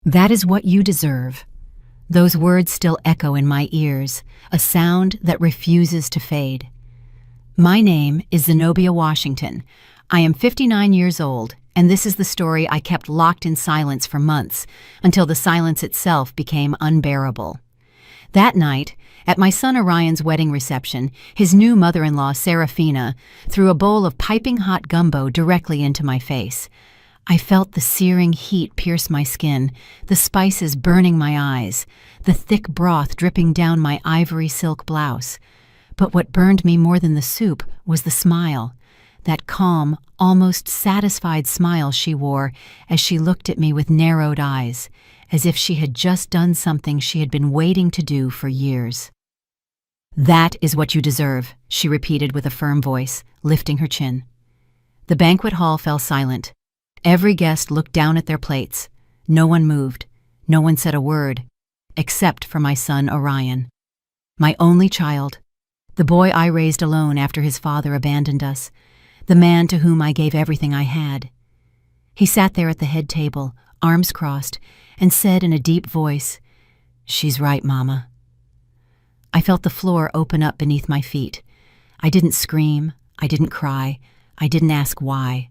That is what you deserve. Those words still echo in my ears, a sound that refuses to fade. My name is Zenobia Washington. I am 59 years old, and this is the story I kept locked in silence for months, until the silence itself became unbearable. That night, at my son Orion's wedding reception, his new mother-in-law, Serafina, threw a bowl of piping hot gumbo directly into my face. I felt the searing heat pierce my skin, the spices burning my eyes, the thick broth dripping down my ivory silk blouse. But what burned me more than the soup was the smile, that calm, almost satisfied smile she wore as she looked at me with narrowed eyes, as if she had just done something she had been waiting to do for years. "That is what you deserve," she repeated with a firm voice, lifting her chin. The banquet hall fell silent. Every guest looked down at their plates. No one moved. No one said a word, except for my son Orion. My only child, the boy I raised alone after his father abandoned us, the man to whom I gave everything I had. He sat there at the head table, arms crossed, and said in a deep voice, "She's right, Mama." I felt the floor open up beneath my feet. I didn't scream, I didn't cry, I didn't ask why.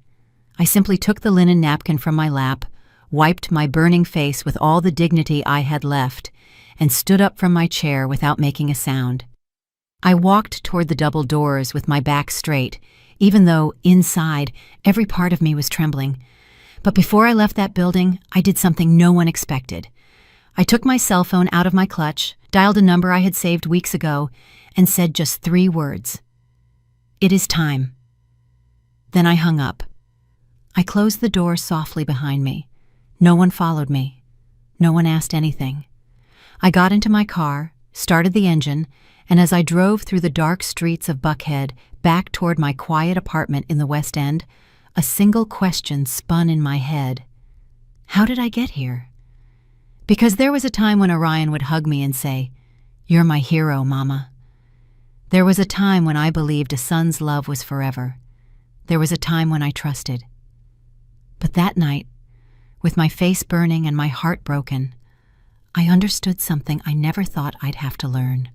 I simply took the linen napkin from my lap, wiped my burning face with all the dignity I had left, and stood up from my chair without making a sound. I walked toward the double doors with my back straight, even though, inside, every part of me was trembling. But before I left that building, I did something no one expected. I took my cell phone out of my clutch, dialed a number I had saved weeks ago, and said just 3 words. "It is time." Then I hung up. I closed the door softly behind me. No one followed me. No one asked anything. I got into my car, started the engine, and as I drove through the dark streets of Buckhead back toward my quiet apartment in the West End, a single question spun in my head. How did I get here? Because there was a time when Orion would hug me and say, "You're my hero, Mama." There was a time when I believed a son's love was forever. There was a time when I trusted. But that night, with my face burning and my heart broken, I understood something I never thought I'd have to learn.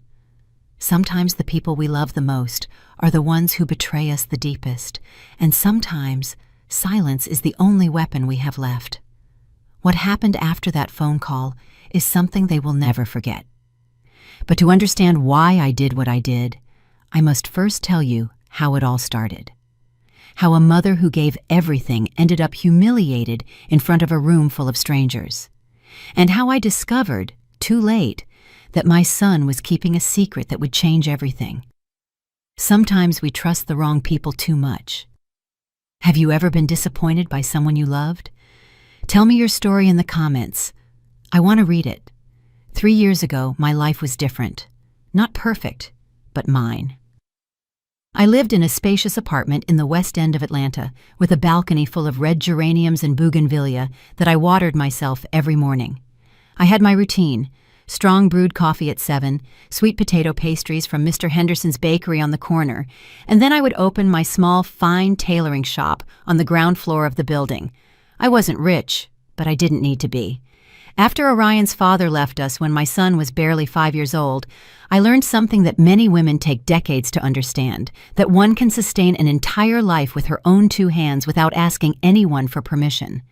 Sometimes the people we love the most are the ones who betray us the deepest, and sometimes silence is the only weapon we have left. What happened after that phone call is something they will never forget. But to understand why I did what I did, I must first tell you how it all started. How a mother who gave everything ended up humiliated in front of a room full of strangers. And how I discovered, too late, that my son was keeping a secret that would change everything. Sometimes we trust the wrong people too much. Have you ever been disappointed by someone you loved? Tell me your story in the comments. I want to read it. 3 years ago, my life was different. Not perfect, but mine. I lived in a spacious apartment in the West End of Atlanta with a balcony full of red geraniums and bougainvillea that I watered myself every morning. I had my routine: strong brewed coffee at 7, sweet potato pastries from Mr. Henderson's bakery on the corner, and then I would open my small, fine tailoring shop on the ground floor of the building. I wasn't rich, but I didn't need to be. After Orion's father left us when my son was barely 5 years old, I learned something that many women take decades to understand, that one can sustain an entire life with her own 2 hands without asking anyone for permission.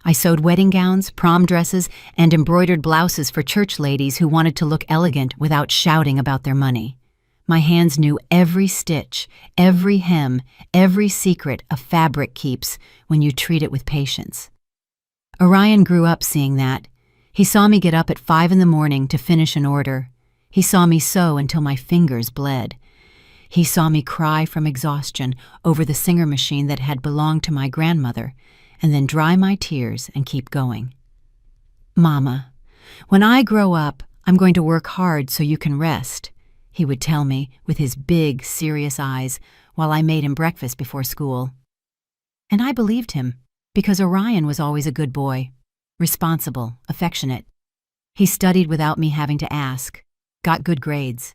I sewed wedding gowns, prom dresses, and embroidered blouses for church ladies who wanted to look elegant without shouting about their money. My hands knew every stitch, every hem, every secret a fabric keeps when you treat it with patience. Orion grew up seeing that. He saw me get up at 5 in the morning to finish an order. He saw me sew until my fingers bled. He saw me cry from exhaustion over the Singer machine that had belonged to my grandmother, and then dry my tears and keep going. "Mama, when I grow up, I'm going to work hard so you can rest," he would tell me with his big, serious eyes while I made him breakfast before school. And I believed him, because Orion was always a good boy, responsible, affectionate. He studied without me having to ask, got good grades.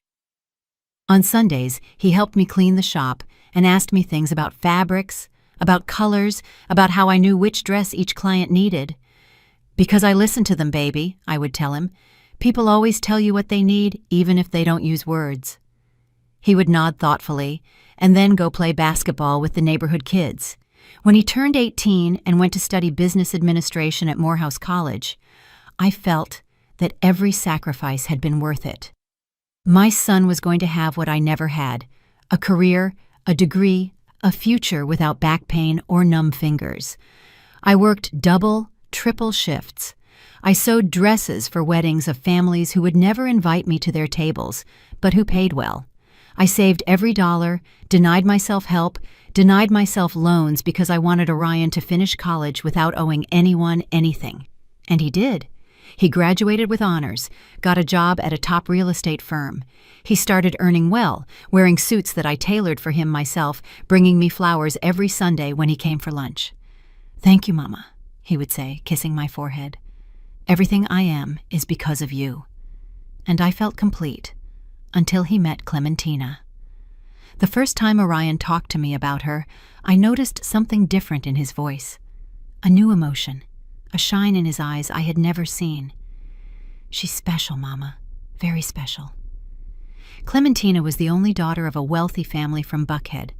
On Sundays, he helped me clean the shop and asked me things about fabrics, about colors, about how I knew which dress each client needed. "Because I listen to them, baby," I would tell him. "People always tell you what they need, even if they don't use words." He would nod thoughtfully and then go play basketball with the neighborhood kids. When he turned 18 and went to study business administration at Morehouse College, I felt that every sacrifice had been worth it. My son was going to have what I never had: a career, a degree, a future without back pain or numb fingers. I worked double, triple shifts. I sewed dresses for weddings of families who would never invite me to their tables, but who paid well. I saved every dollar, denied myself help, denied myself loans because I wanted Orion to finish college without owing anyone anything. And he did. He graduated with honors, got a job at a top real estate firm. He started earning well, wearing suits that I tailored for him myself, bringing me flowers every Sunday when he came for lunch. "Thank you, Mama," he would say, kissing my forehead. "Everything I am is because of you." And I felt complete, until he met Clementina. The first time Orion talked to me about her, I noticed something different in his voice. A new emotion, a shine in his eyes I had never seen. "She's special, Mama, very special." Clementina was the only daughter of a wealthy family from Buckhead.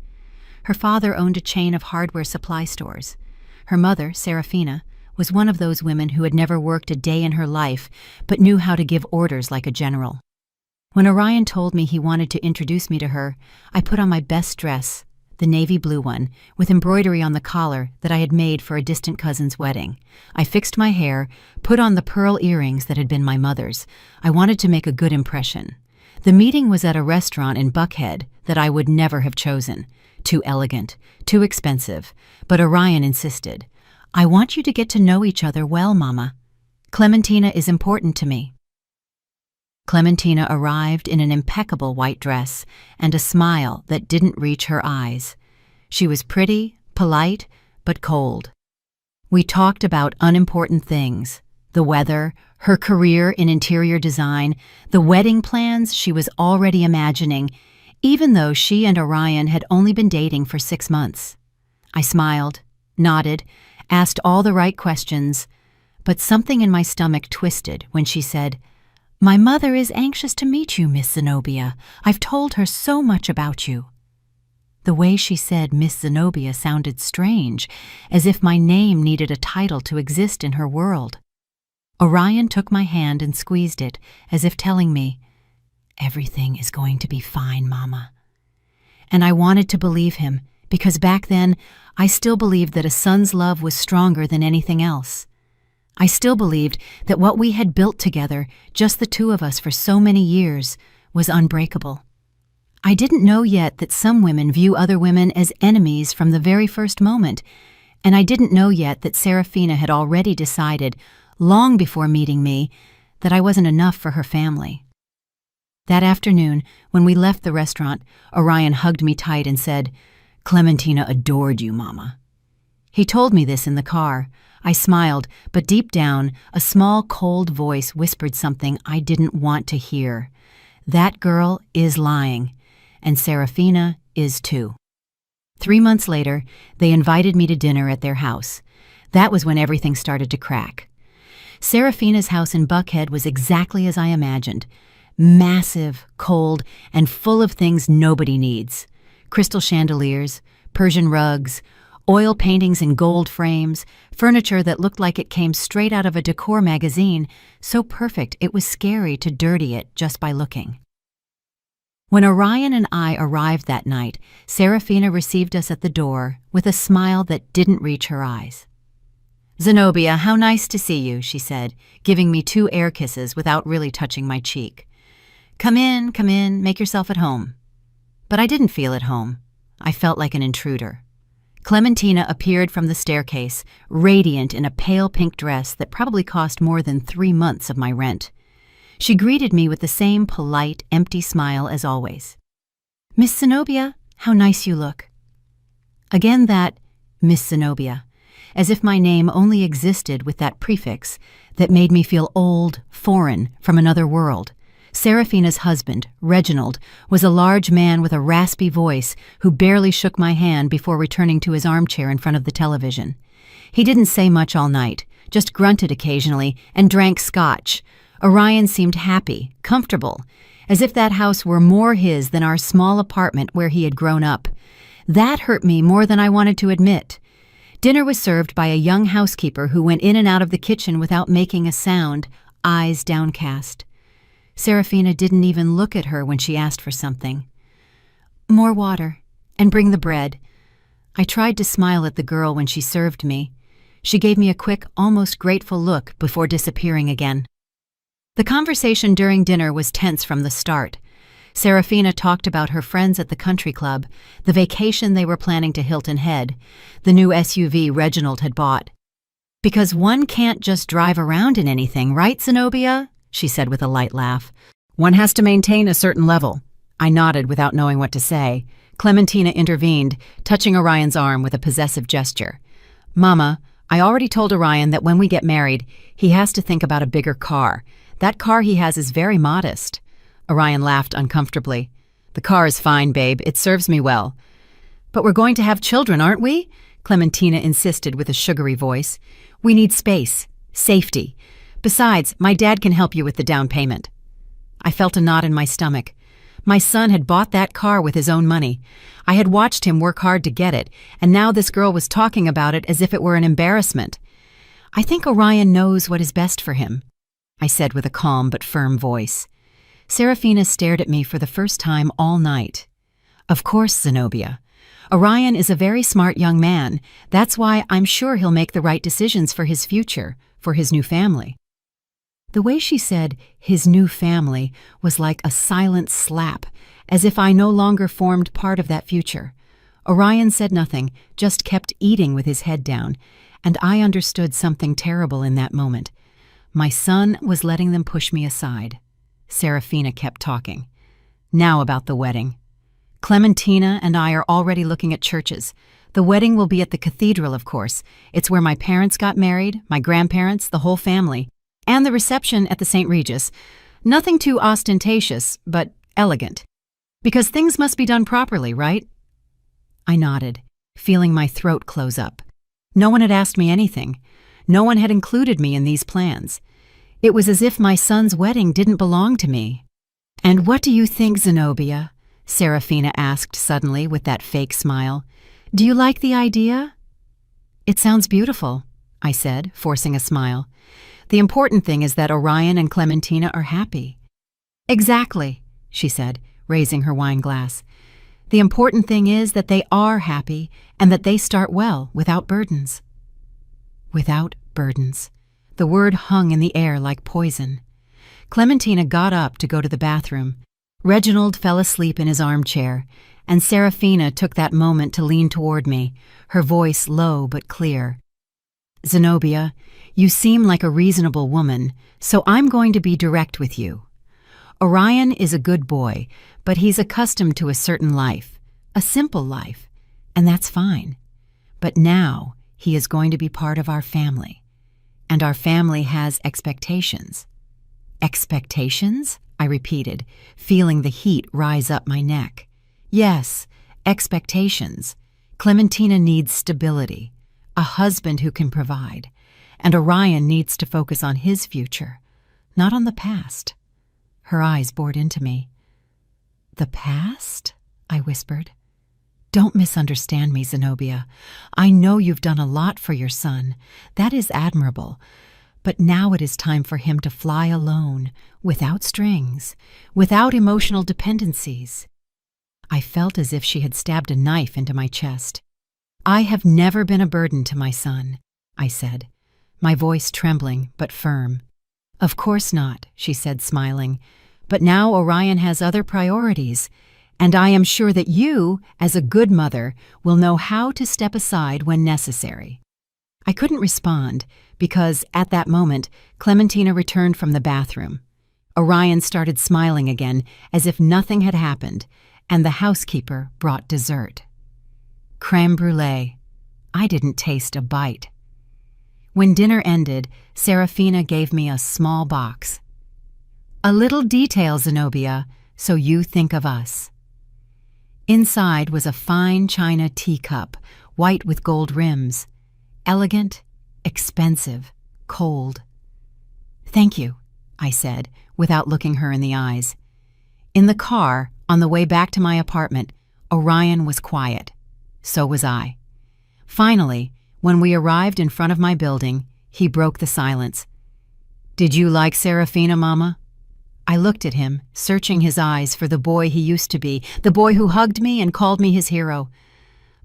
Her father owned a chain of hardware supply stores. Her mother, Serafina, was one of those women who had never worked a day in her life but knew how to give orders like a general. When Orion told me he wanted to introduce me to her, I put on my best dress, the navy blue one, with embroidery on the collar that I had made for a distant cousin's wedding. I fixed my hair, put on the pearl earrings that had been my mother's. I wanted to make a good impression. The meeting was at a restaurant in Buckhead that I would never have chosen. Too elegant, too expensive, but Orion insisted. "I want you to get to know each other well, Mama. Clementina is important to me." Clementina arrived in an impeccable white dress and a smile that didn't reach her eyes. She was pretty, polite, but cold. We talked about unimportant things: the weather, her career in interior design, the wedding plans she was already imagining, even though she and Orion had only been dating for 6 months. I smiled, nodded, asked all the right questions, but something in my stomach twisted when she said, "My mother is anxious to meet you, Miss Zenobia. I've told her so much about you." The way she said Miss Zenobia sounded strange, as if my name needed a title to exist in her world. Orion took my hand and squeezed it, as if telling me, "Everything is going to be fine, Mama." And I wanted to believe him, because back then I still believed that a son's love was stronger than anything else. I still believed that what we had built together, just the two of us for so many years, was unbreakable. I didn't know yet that some women view other women as enemies from the very first moment, and I didn't know yet that Serafina had already decided, long before meeting me, that I wasn't enough for her family. That afternoon, when we left the restaurant, Orion hugged me tight and said, "Clementina adored you, Mama." He told me this in the car. I smiled, but deep down, a small, cold voice whispered something I didn't want to hear. That girl is lying, and Serafina is too. 3 months later, they invited me to dinner at their house. That was when everything started to crack. Serafina's house in Buckhead was exactly as I imagined. Massive, cold, and full of things nobody needs. Crystal chandeliers, Persian rugs, oil paintings in gold frames, furniture that looked like it came straight out of a decor magazine, so perfect it was scary to dirty it just by looking. When Orion and I arrived that night, Serafina received us at the door with a smile that didn't reach her eyes. "Zenobia, how nice to see you," she said, giving me 2 air kisses without really touching my cheek. Come in, make yourself at home." But I didn't feel at home. I felt like an intruder. Clementina appeared from the staircase, radiant in a pale pink dress that probably cost more than 3 months of my rent. She greeted me with the same polite, empty smile as always. "Miss Zenobia, how nice you look." Again that Miss Zenobia, as if my name only existed with that prefix that made me feel old, foreign, from another world. Serafina's husband, Reginald, was a large man with a raspy voice who barely shook my hand before returning to his armchair in front of the television. He didn't say much all night, just grunted occasionally and drank scotch. Orion seemed happy, comfortable, as if that house were more his than our small apartment where he had grown up. That hurt me more than I wanted to admit. Dinner was served by a young housekeeper who went in and out of the kitchen without making a sound, eyes downcast. Serafina didn't even look at her when she asked for something. "More water, and bring the bread." I tried to smile at the girl when she served me. She gave me a quick, almost grateful look before disappearing again. The conversation during dinner was tense from the start. Serafina talked about her friends at the country club, the vacation they were planning to Hilton Head, the new SUV Reginald had bought. "Because one can't just drive around in anything, right, Zenobia?" she said with a light laugh. "One has to maintain a certain level." I nodded without knowing what to say. Clementina intervened, touching Orion's arm with a possessive gesture. "Mama, I already told Orion that when we get married, he has to think about a bigger car. That car he has is very modest." Orion laughed uncomfortably. "The car is fine, babe. It serves me well." "But we're going to have children, aren't we?" Clementina insisted with a sugary voice. "We need space, safety. Besides, my dad can help you with the down payment." I felt a knot in my stomach. My son had bought that car with his own money. I had watched him work hard to get it, and now this girl was talking about it as if it were an embarrassment. "I think Orion knows what is best for him," I said with a calm but firm voice. Serafina stared at me for the first time all night. "Of course, Zenobia. Orion is a very smart young man. That's why I'm sure he'll make the right decisions for his future, for his new family." The way she said, "his new family," was like a silent slap, as if I no longer formed part of that future. Orion said nothing, just kept eating with his head down, and I understood something terrible in that moment. My son was letting them push me aside. Serafina kept talking. "Now about the wedding. Clementina and I are already looking at churches. The wedding will be at the cathedral, of course. It's where my parents got married, my grandparents, the whole family, and the reception at the St. Regis. Nothing too ostentatious, but elegant. Because things must be done properly, right?" I nodded, feeling my throat close up. No one had asked me anything. No one had included me in these plans. It was as if my son's wedding didn't belong to me. "And what do you think, Zenobia?" Serafina asked suddenly with that fake smile. "Do you like the idea?" "It sounds beautiful," I said, forcing a smile. "The important thing is that Orion and Clementina are happy." "Exactly," she said, raising her wine glass. "The important thing is that they are happy and that they start well, without burdens." Without burdens. The word hung in the air like poison. Clementina got up to go to the bathroom. Reginald fell asleep in his armchair, and Serafina took that moment to lean toward me, her voice low but clear. "Zenobia, you seem like a reasonable woman, so I'm going to be direct with you. Orion is a good boy, but he's accustomed to a certain life, a simple life, and that's fine. But now he is going to be part of our family, and our family has expectations." "Expectations?" I repeated, feeling the heat rise up my neck. "Yes, expectations. Clementina needs stability, a husband who can provide, and Orion needs to focus on his future, not on the past." Her eyes bored into me. "The past?" I whispered. "Don't misunderstand me, Zenobia. I know you've done a lot for your son. That is admirable. But now it is time for him to fly alone, without strings, without emotional dependencies." I felt as if she had stabbed a knife into my chest. "I have never been a burden to my son," I said, my voice trembling but firm. "Of course not," she said, smiling. "But now Orion has other priorities, and I am sure that you, as a good mother, will know how to step aside when necessary." I couldn't respond because, at that moment, Clementina returned from the bathroom. Orion started smiling again, as if nothing had happened, and the housekeeper brought dessert. Crème brûlée. I didn't taste a bite. When dinner ended, Serafina gave me a small box. "A little detail, Zenobia, so you think of us." Inside was a fine china teacup, white with gold rims. Elegant, expensive, cold. "Thank you," I said, without looking her in the eyes. In the car, on the way back to my apartment, Orion was quiet. So was I. Finally, when we arrived in front of my building, he broke the silence. "Did you like Serafina, Mama?" I looked at him, searching his eyes for the boy he used to be, the boy who hugged me and called me his hero.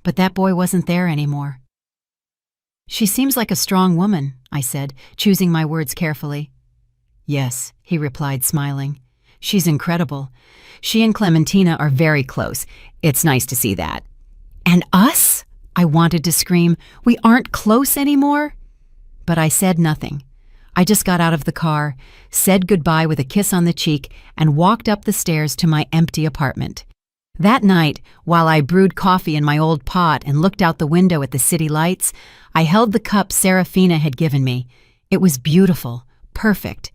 But that boy wasn't there anymore. "She seems like a strong woman," I said, choosing my words carefully. "Yes," he replied, smiling. "She's incredible. She and Clementina are very close. It's nice to see that." "And us?" I wanted to scream. "We aren't close anymore?" But I said nothing. I just got out of the car, said goodbye with a kiss on the cheek, and walked up the stairs to my empty apartment. That night, while I brewed coffee in my old pot and looked out the window at the city lights, I held the cup Serafina had given me. It was beautiful, perfect.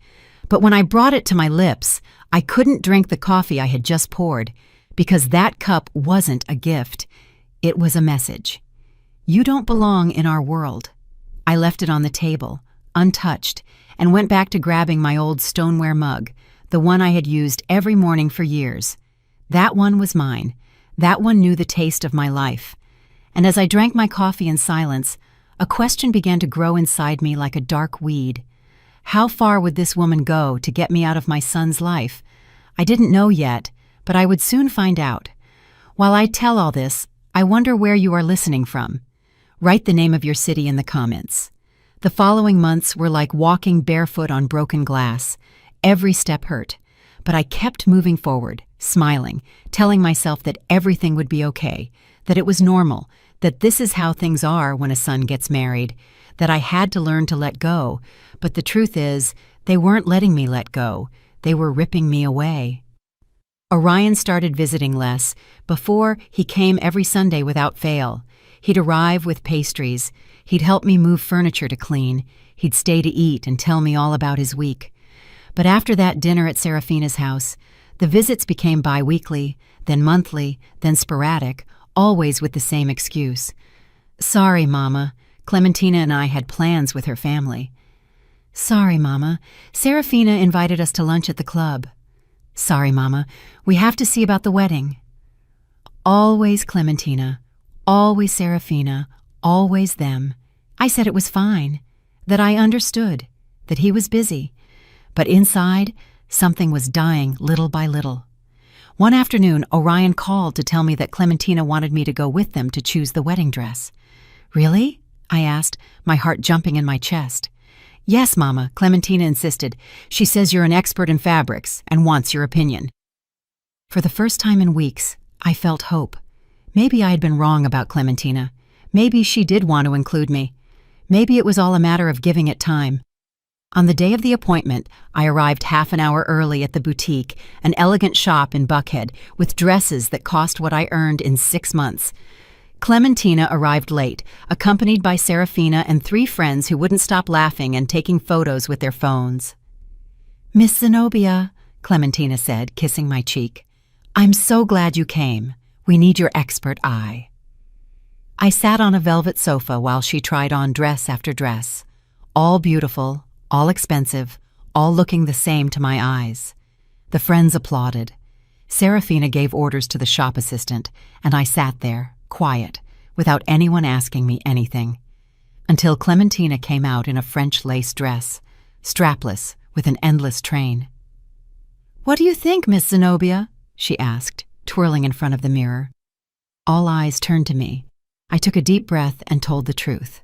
But when I brought it to my lips, I couldn't drink the coffee I had just poured, because that cup wasn't a gift. It was a message. "You don't belong in our world." I left it on the table, untouched, and went back to grabbing my old stoneware mug, the one I had used every morning for years. That one was mine. That one knew the taste of my life. And as I drank my coffee in silence, a question began to grow inside me like a dark weed. How far would this woman go to get me out of my son's life? I didn't know yet, but I would soon find out. While I tell all this, I wonder where you are listening from. Write the name of your city in the comments. The following months were like walking barefoot on broken glass. Every step hurt, but I kept moving forward, smiling, telling myself that everything would be okay, that it was normal, that this is how things are when a son gets married, that I had to learn to let go. But the truth is, they weren't letting me let go. They were ripping me away. Orion started visiting less. Before, he came every Sunday without fail. He'd arrive with pastries. He'd help me move furniture to clean. He'd stay to eat and tell me all about his week. But after that dinner at Serafina's house, the visits became bi-weekly, then monthly, then sporadic, always with the same excuse. "Sorry, Mama. Clementina and I had plans with her family." "Sorry, Mama. Serafina invited us to lunch at the club." "Sorry, Mama. We have to see about the wedding." Always Clementina, always Serafina, always them. I said it was fine, that I understood, that he was busy. But inside, something was dying little by little. One afternoon, Orion called to tell me that Clementina wanted me to go with them to choose the wedding dress. "Really?" I asked, my heart jumping in my chest. "Yes, Mama," Clementina insisted. "She says you're an expert in fabrics and wants your opinion." For the first time in weeks, I felt hope. Maybe I had been wrong about Clementina. Maybe she did want to include me. Maybe it was all a matter of giving it time. On the day of the appointment, I arrived half an hour early at the boutique, an elegant shop in Buckhead, with dresses that cost what I earned in 6 months. Clementina arrived late, accompanied by Serafina and 3 friends who wouldn't stop laughing and taking photos with their phones. "Miss Zenobia," Clementina said, kissing my cheek, "I'm so glad you came. We need your expert eye." I sat on a velvet sofa while she tried on dress after dress, all beautiful, all expensive, all looking the same to my eyes. The friends applauded. Serafina gave orders to the shop assistant, and I sat there, quiet, without anyone asking me anything, until Clementina came out in a French lace dress, strapless, with an endless train. "What do you think, Miss Zenobia?" she asked, twirling in front of the mirror. All eyes turned to me. I took a deep breath and told the truth.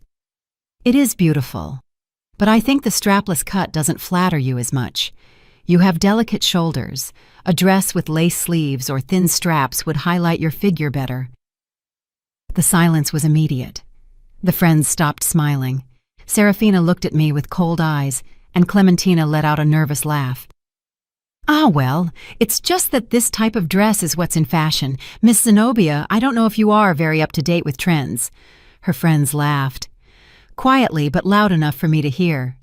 "It is beautiful, but I think the strapless cut doesn't flatter you as much. You have delicate shoulders. A dress with lace sleeves or thin straps would highlight your figure better." The silence was immediate. The friends stopped smiling. Serafina looked at me with cold eyes, and Clementina let out a nervous laugh. "Ah, well, it's just that this type of dress is what's in fashion. Miss Zenobia, I don't know if you are very up-to-date with trends." Her friends laughed, quietly but loud enough for me to hear.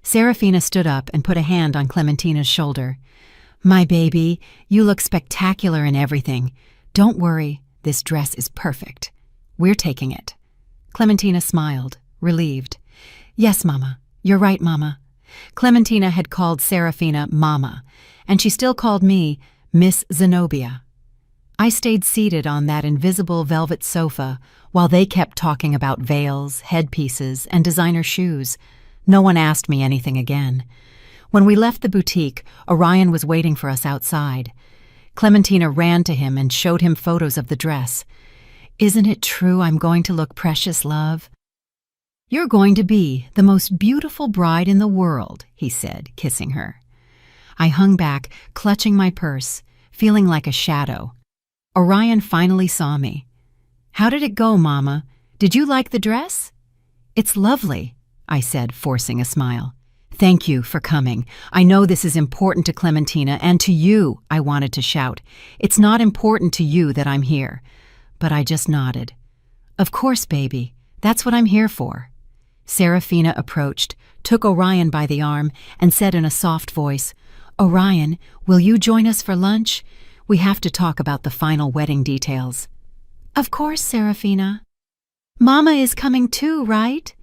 Serafina stood up and put a hand on Clementina's shoulder. "My baby, you look spectacular in everything. Don't worry, this dress is perfect. We're taking it." Clementina smiled, relieved. "Yes, Mama, You're right, Mama. Clementina had called Serafina Mama, and she still called me Miss Zenobia. I stayed seated on that invisible velvet sofa while they kept talking about veils, headpieces, and designer shoes. No one asked me anything again. When we left the boutique, Orion was waiting for us outside. Clementina ran to him and showed him photos of the dress. "Isn't it true I'm going to look precious, love?" "You're going to be the most beautiful bride in the world," he said, kissing her. I hung back, clutching my purse, feeling like a shadow. Orion finally saw me. "How did it go, Mama? Did you like the dress?" "It's lovely," I said, forcing a smile. "Thank you for coming. I know this is important to Clementina and to you," I wanted to shout. "It's not important to you that I'm here." But I just nodded. "Of course, baby. That's what I'm here for." Serafina approached, took Orion by the arm, and said in a soft voice, "Orion, will you join us for lunch? We have to talk about the final wedding details." "Of course, Serafina." "Mama is coming too, right?"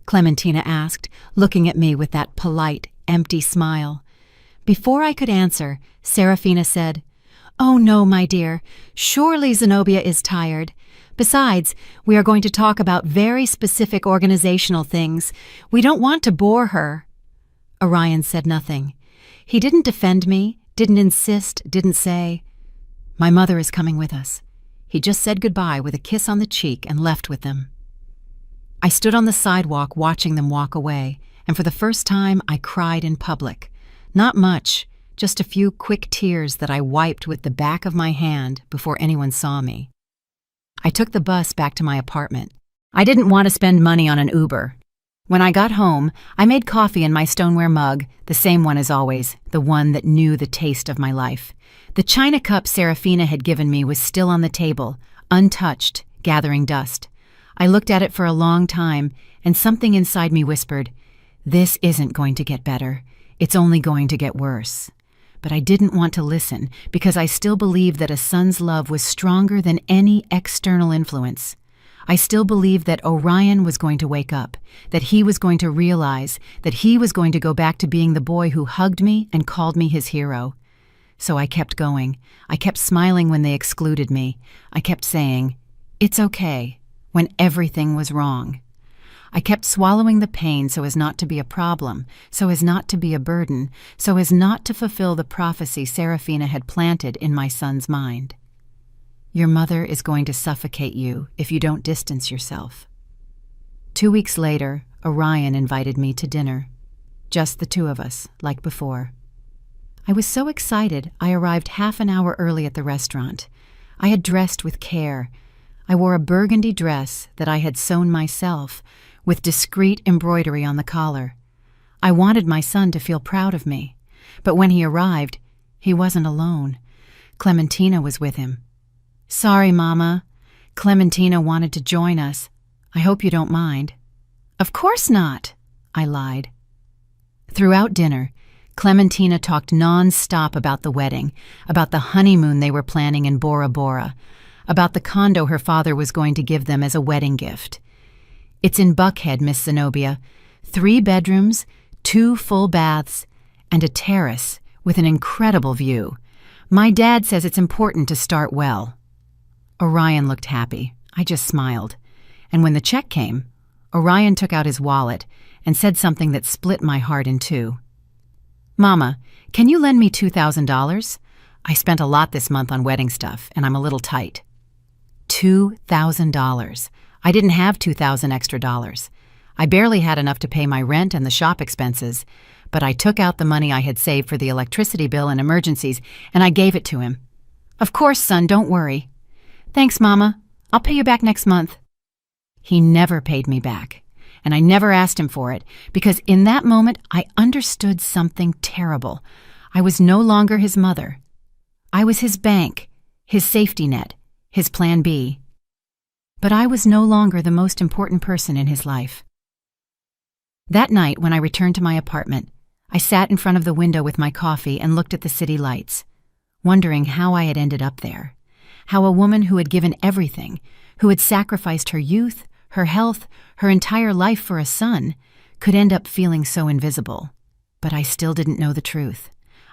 Clementina asked, looking at me with that polite, empty smile. Before I could answer, Serafina said, "Oh no, my dear. Surely Zenobia is tired. Besides, we are going to talk about very specific organizational things. We don't want to bore her." Orion said nothing. He didn't defend me, didn't insist, didn't say, "My mother is coming with us." He just said goodbye with a kiss on the cheek and left with them. I stood on the sidewalk watching them walk away, and for the first time I cried in public. Not much, just a few quick tears that I wiped with the back of my hand before anyone saw me. I took the bus back to my apartment. I didn't want to spend money on an Uber. When I got home, I made coffee in my stoneware mug, the same one as always, the one that knew the taste of my life. The china cup Serafina had given me was still on the table, untouched, gathering dust. I looked at it for a long time, and something inside me whispered, "This isn't going to get better. It's only going to get worse." But I didn't want to listen, because I still believed that a son's love was stronger than any external influence. I still believed that Orion was going to wake up, that he was going to realize, that he was going to go back to being the boy who hugged me and called me his hero. So I kept going. I kept smiling when they excluded me. I kept saying, "It's okay," when everything was wrong. I kept swallowing the pain so as not to be a problem, so as not to be a burden, so as not to fulfill the prophecy Serafina had planted in my son's mind. "Your mother is going to suffocate you if you don't distance yourself." 2 weeks later, Orion invited me to dinner. Just the two of us, like before. I was so excited I arrived half an hour early at the restaurant. I had dressed with care. I wore a burgundy dress that I had sewn myself, with discreet embroidery on the collar. I wanted my son to feel proud of me, but when he arrived, he wasn't alone. Clementina was with him. "Sorry, Mama. Clementina wanted to join us. I hope you don't mind." "Of course not," I lied. Throughout dinner, Clementina talked non-stop about the wedding, about the honeymoon they were planning in Bora Bora, about the condo her father was going to give them as a wedding gift. "It's in Buckhead, Miss Zenobia. 3 bedrooms, 2 full baths, and a terrace with an incredible view. My dad says it's important to start well." Orion looked happy. I just smiled. And when the check came, Orion took out his wallet and said something that split my heart in two. "Mama, can you lend me $2,000? I spent a lot this month on wedding stuff, and I'm a little tight." $2,000. I didn't have $2,000 extra dollars. I barely had enough to pay my rent and the shop expenses, but I took out the money I had saved for the electricity bill and emergencies, and I gave it to him. "Of course, son, don't worry." "Thanks, Mama. I'll pay you back next month." He never paid me back, and I never asked him for it, because in that moment I understood something terrible. I was no longer his mother. I was his bank, his safety net, his plan B. But I was no longer the most important person in his life. That night, when I returned to my apartment, I sat in front of the window with my coffee and looked at the city lights, wondering how I had ended up there, how a woman who had given everything, who had sacrificed her youth, her health, her entire life for a son, could end up feeling so invisible. But I still didn't know the truth.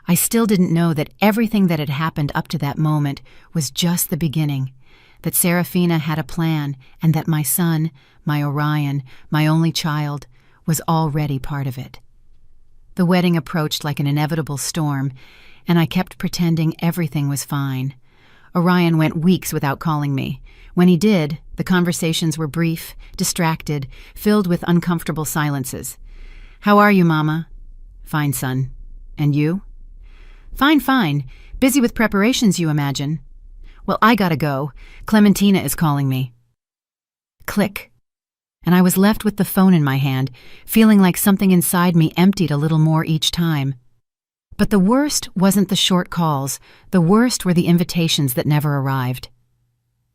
I still didn't know that everything that had happened up to that moment was just the beginning, that Serafina had a plan, and that my son, my Orion, my only child, was already part of it. The wedding approached like an inevitable storm, and I kept pretending everything was fine. Orion went weeks without calling me. When he did, the conversations were brief, distracted, filled with uncomfortable silences. "How are you, Mama?" "Fine, son. And you?" "Fine, fine. Busy with preparations, you imagine." "Well, I gotta go. Clementina is calling me." Click. And I was left with the phone in my hand, feeling like something inside me emptied a little more each time. But the worst wasn't the short calls. The worst were the invitations that never arrived.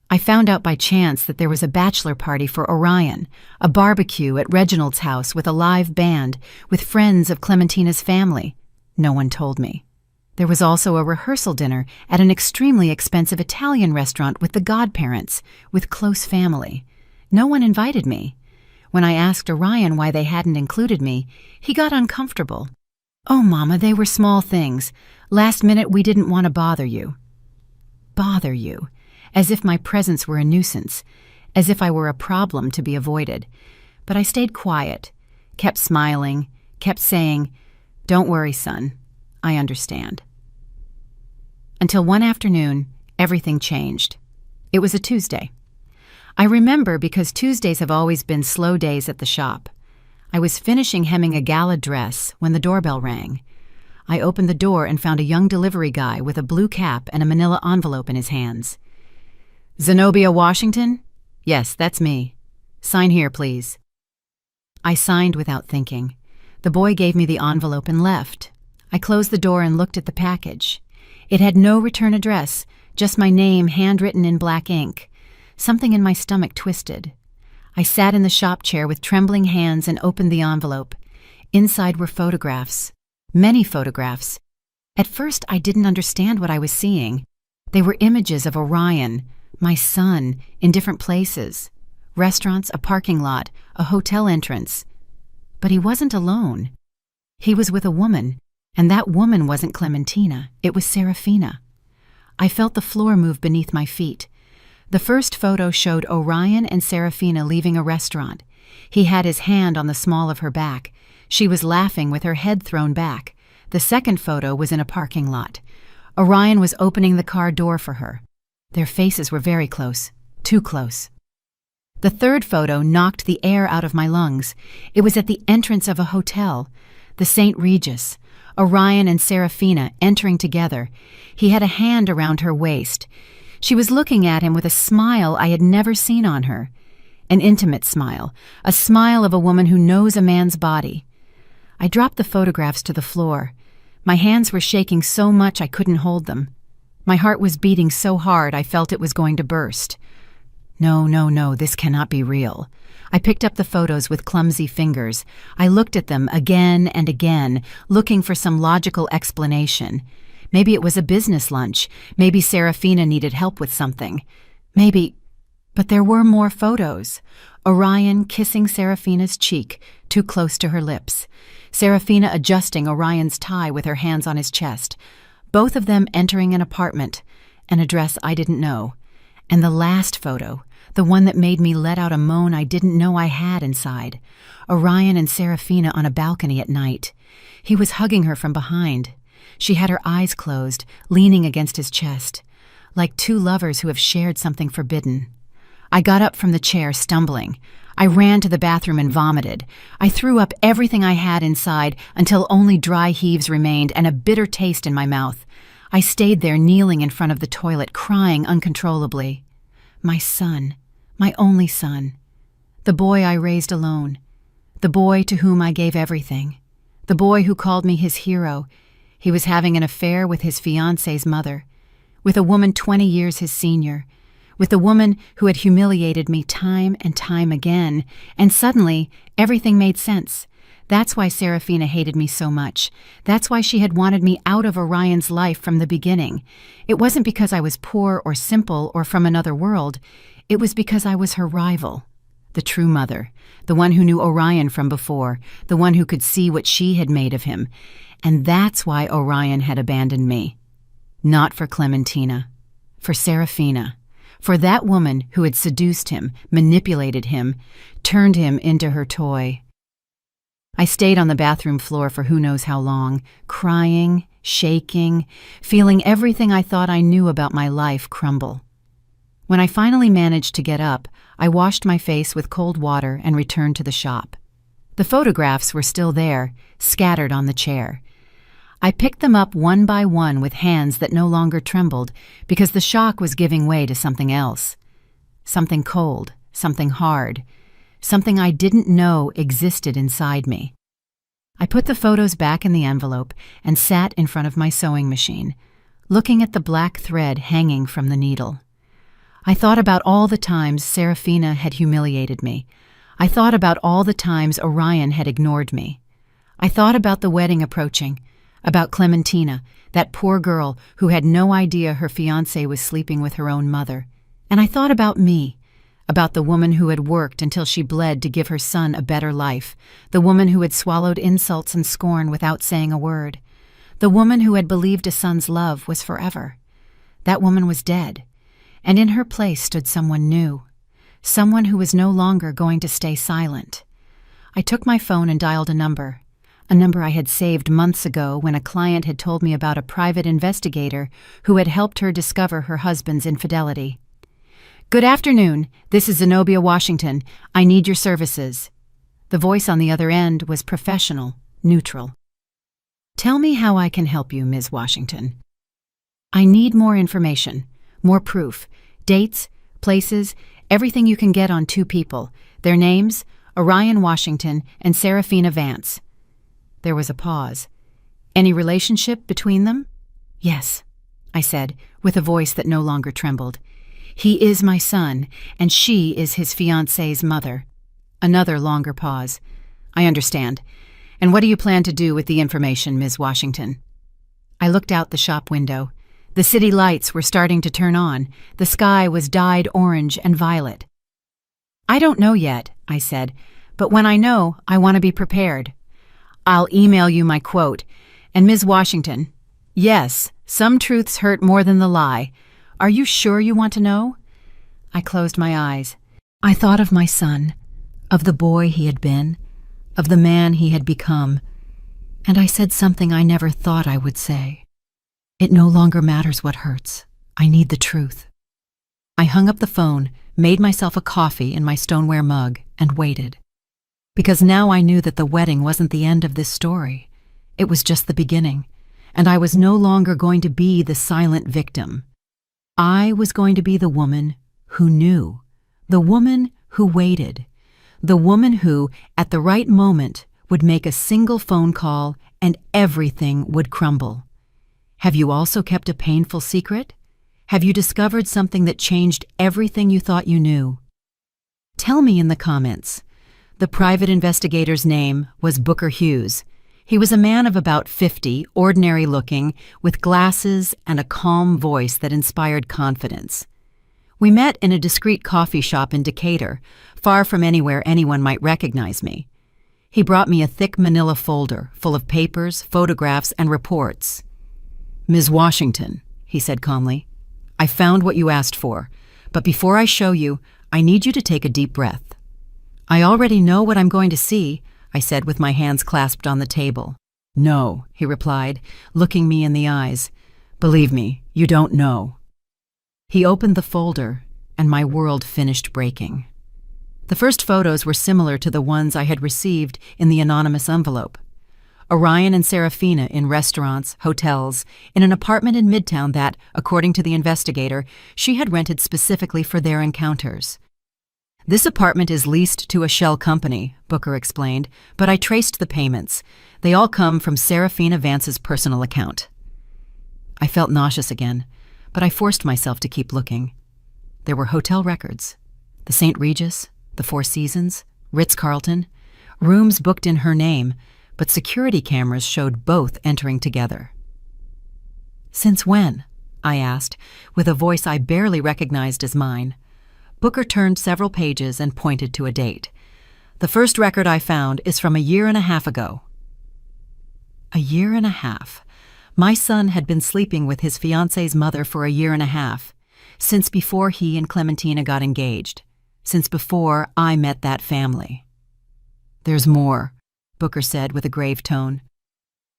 I found out by chance that there was a bachelor party for Orion, a barbecue at Reginald's house with a live band, with friends of Clementina's family. No one told me. There was also a rehearsal dinner at an extremely expensive Italian restaurant with the godparents, with close family. No one invited me. When I asked Orion why they hadn't included me, he got uncomfortable. "Oh, Mama, they were small things. Last minute we didn't want to bother you." Bother you. As if my presence were a nuisance, as if I were a problem to be avoided. But I stayed quiet, kept smiling, kept saying, "Don't worry, son, I understand." Until one afternoon, everything changed. It was a Tuesday. I remember because Tuesdays have always been slow days at the shop. I was finishing hemming a gala dress when the doorbell rang. I opened the door and found a young delivery guy with a blue cap and a manila envelope in his hands. "Zenobia Washington?" "Yes, that's me." "Sign here, please." I signed without thinking. The boy gave me the envelope and left. I closed the door and looked at the package. It had no return address, just my name handwritten in black ink. Something in my stomach twisted. I sat in the shop chair with trembling hands and opened the envelope. Inside were photographs. Many photographs. At first, I didn't understand what I was seeing. They were images of Orion, my son, in different places. Restaurants, a parking lot, a hotel entrance. But he wasn't alone. He was with a woman, and that woman wasn't Clementina, it was Serafina. I felt the floor move beneath my feet. The first photo showed Orion and Serafina leaving a restaurant. He had his hand on the small of her back. She was laughing with her head thrown back. The second photo was in a parking lot. Orion was opening the car door for her. Their faces were very close, too close. The third photo knocked the air out of my lungs. It was at the entrance of a hotel, the St. Regis. Orion and Serafina entering together. He had a hand around her waist. She was looking at him with a smile I had never seen on her. An intimate smile, a smile of a woman who knows a man's body. I dropped the photographs to the floor. My hands were shaking so much I couldn't hold them. My heart was beating so hard I felt it was going to burst. No, this cannot be real. I picked up the photos with clumsy fingers. I looked at them again and again, looking for some logical explanation. Maybe it was a business lunch. Maybe Serafina needed help with something. Maybe... But there were more photos. Orion kissing Serafina's cheek, too close to her lips. Serafina adjusting Orion's tie with her hands on his chest. Both of them entering an apartment, an address I didn't know. And the last photo, the one that made me let out a moan I didn't know I had inside. Orion and Serafina on a balcony at night. He was hugging her from behind. She had her eyes closed, leaning against his chest, like two lovers who have shared something forbidden. I got up from the chair, stumbling. I ran to the bathroom and vomited. I threw up everything I had inside until only dry heaves remained and a bitter taste in my mouth. I stayed there kneeling in front of the toilet, crying uncontrollably. My son, my only son. The boy I raised alone. The boy to whom I gave everything. The boy who called me his hero. He was having an affair with his fiancée's mother, with a woman 20 years his senior, with the woman who had humiliated me time and time again, and suddenly everything made sense. That's why Serafina hated me so much. That's why she had wanted me out of Orion's life from the beginning. It wasn't because I was poor or simple or from another world. It was because I was her rival. the true mother, the one who knew Orion from before, the one who could see what she had made of him. And that's why Orion had abandoned me. Not for Clementina, for Serafina, for that woman who had seduced him, manipulated him, turned him into her toy. I stayed on the bathroom floor for who knows how long, crying, shaking, feeling everything I thought I knew about my life crumble. When I finally managed to get up, I washed my face with cold water and returned to the shop. The photographs were still there, scattered on the chair. I picked them up one by one with hands that no longer trembled because the shock was giving way to something else. Something cold, something hard, something I didn't know existed inside me. I put the photos back in the envelope and sat in front of my sewing machine, looking at the black thread hanging from the needle. I thought about all the times Serafina had humiliated me. I thought about all the times Orion had ignored me. I thought about the wedding approaching, about Clementina, that poor girl who had no idea her fiancé was sleeping with her own mother. And I thought about me, about the woman who had worked until she bled to give her son a better life, the woman who had swallowed insults and scorn without saying a word, the woman who had believed a son's love was forever. That woman was dead, and in her place stood someone new, someone who was no longer going to stay silent. I took my phone and dialed a number I had saved months ago when a client had told me about a private investigator who had helped her discover her husband's infidelity. "Good afternoon. This is Zenobia Washington. I need your services." The voice on the other end was professional, neutral. "Tell me how I can help you, Ms. Washington." "I need more information, more proof, dates, places, everything you can get on two people, their names, Orion Washington and Serafina Vance." There was a pause. "Any relationship between them?" "Yes," I said, with a voice that no longer trembled. "He is my son, and she is his fiancée's mother." Another longer pause. "I understand. And what do you plan to do with the information, Ms. Washington?" I looked out the shop window. The city lights were starting to turn on. The sky was dyed orange and violet. "I don't know yet," I said, "but when I know, I want to be prepared. I'll email you my quote. And Ms. Washington, yes, some truths hurt more than the lie. Are you sure you want to know?" I closed my eyes. I thought of my son, of the boy he had been, of the man he had become, and I said something I never thought I would say. It no longer matters what hurts. I need the truth. I hung up the phone, made myself a coffee in my stoneware mug, and waited. Because now I knew that the wedding wasn't the end of this story. It was just the beginning, and I was no longer going to be the silent victim. I was going to be the woman who knew, the woman who waited, the woman who, at the right moment, would make a single phone call and everything would crumble. Have you also kept a painful secret? Have you discovered something that changed everything you thought you knew? Tell me in the comments. The private investigator's name was Booker Hughes. He was a man of about 50, ordinary-looking, with glasses and a calm voice that inspired confidence. We met in a discreet coffee shop in Decatur, far from anywhere anyone might recognize me. He brought me a thick manila folder full of papers, photographs, and reports. "Ms. Washington," he said calmly, "I found what you asked for, but before I show you, I need you to take a deep breath." "I already know what I'm going to see," I said with my hands clasped on the table. "No," he replied, looking me in the eyes. "Believe me, you don't know." He opened the folder, and my world finished breaking. The first photos were similar to the ones I had received in the anonymous envelope. Orion and Serafina in restaurants, hotels, in an apartment in Midtown that, according to the investigator, she had rented specifically for their encounters. "This apartment is leased to a shell company," Booker explained, "but I traced the payments. They all come from Serafina Vance's personal account." I felt nauseous again, but I forced myself to keep looking. There were hotel records. The St. Regis, the Four Seasons, Ritz-Carlton, rooms booked in her name, but security cameras showed both entering together. "Since when?" I asked, with a voice I barely recognized as mine. Booker turned several pages and pointed to a date. The first record I found is from 1.5 years ago. 1.5 years. My son had been sleeping with his fiancée's mother for 1.5 years, since before he and Clementina got engaged, since before I met that family. There's more, Booker said with a grave tone.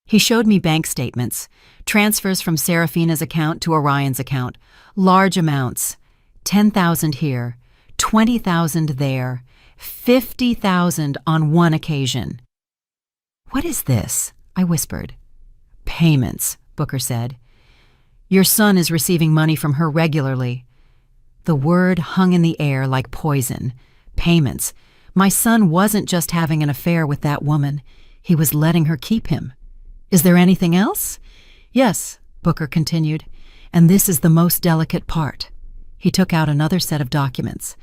He showed me bank statements, transfers from Serafina's account to Orion's account, large amounts, 10,000 here, 20,000 there, 50,000 on one occasion. What is this? I whispered. Payments, Booker said. Your son is receiving money from her regularly. The word hung in the air like poison. Payments. My son wasn't just having an affair with that woman. He was letting her keep him. Is there anything else? Yes, Booker continued, and this is the most delicate part. He took out another set of documents.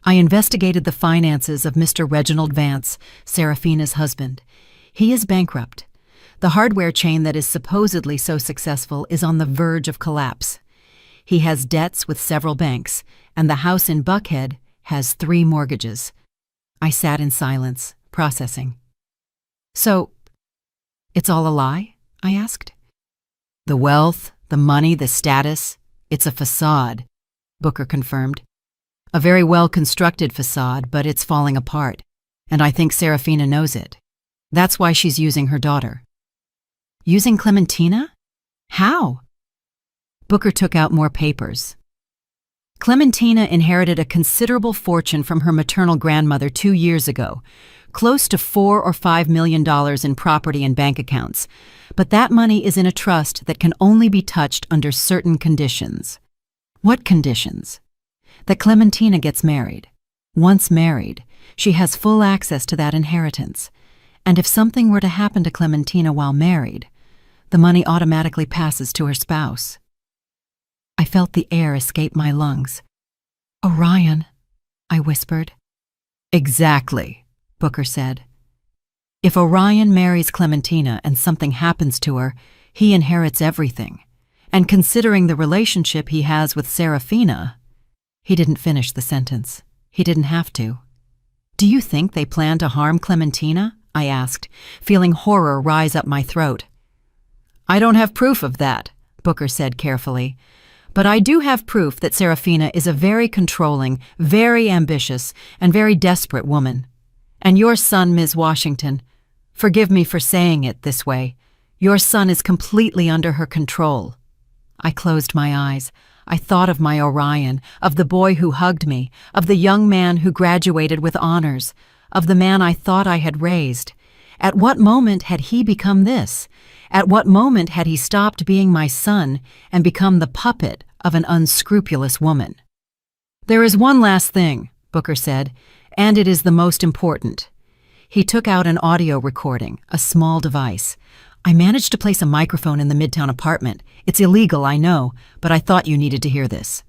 I investigated the finances of Mr. Reginald Vance, Serafina's husband. He is bankrupt. The hardware chain that is supposedly so successful is on the verge of collapse. He has debts with several banks, and the house in Buckhead has 3 mortgages. I sat in silence, processing. So, it's all a lie? I asked. The wealth, the money, the status, it's a facade, Booker confirmed. A very well-constructed facade, but it's falling apart, and I think Serafina knows it. That's why she's using her daughter. Using Clementina? How? Booker took out more papers. Clementina inherited a considerable fortune from her maternal grandmother 2 years ago, close to $4 or $5 million in property and bank accounts, but that money is in a trust that can only be touched under certain conditions. What conditions? That Clementina gets married. Once married, she has full access to that inheritance, and if something were to happen to Clementina while married, the money automatically passes to her spouse. I felt the air escape my lungs. Orion, I whispered. Exactly, Booker said. If Orion marries Clementina and something happens to her, he inherits everything. And considering the relationship he has with Serafina, he didn't finish the sentence. He didn't have to. Do you think they plan to harm Clementina? I asked, feeling horror rise up my throat. I don't have proof of that, Booker said carefully. But I do have proof that Serafina is a very controlling, very ambitious, and very desperate woman. And your son, Ms. Washington, forgive me for saying it this way, your son is completely under her control. I closed my eyes. I thought of my Orion, of the boy who hugged me, of the young man who graduated with honors, of the man I thought I had raised. At what moment had he become this? At what moment had he stopped being my son and become the puppet of an unscrupulous woman? There is one last thing, Booker said, and it is the most important. He took out an audio recording, a small device. I managed to place a microphone in the Midtown apartment. It's illegal, I know, but I thought you needed to hear this.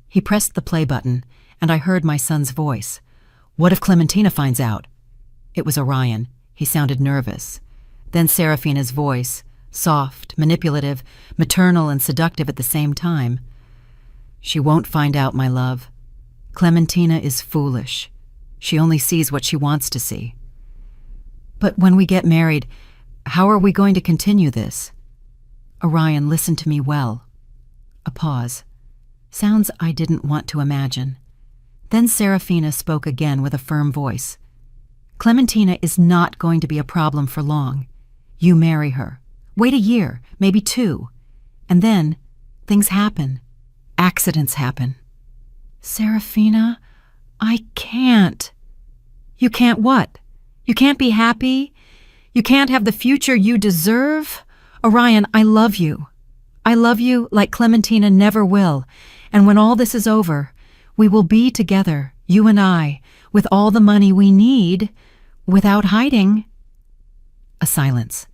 He pressed the play button, and I heard my son's voice. What if Clementina finds out? It was Orion. He sounded nervous. Then Serafina's voice, soft, manipulative, maternal and seductive at the same time. She won't find out, my love. Clementina is foolish. She only sees what she wants to see. But when we get married, how are we going to continue this? Orion listened to me well. A pause. Sounds I didn't want to imagine. Then Serafina spoke again with a firm voice. Clementina is not going to be a problem for long. You marry her. Wait 1 year, maybe 2. And then, things happen. Accidents happen. Serafina, I can't. You can't what? You can't be happy? You can't have the future you deserve? Orion, I love you. I love you like Clementina never will. And when all this is over, we will be together, you and I, with all the money we need, without hiding. A silence.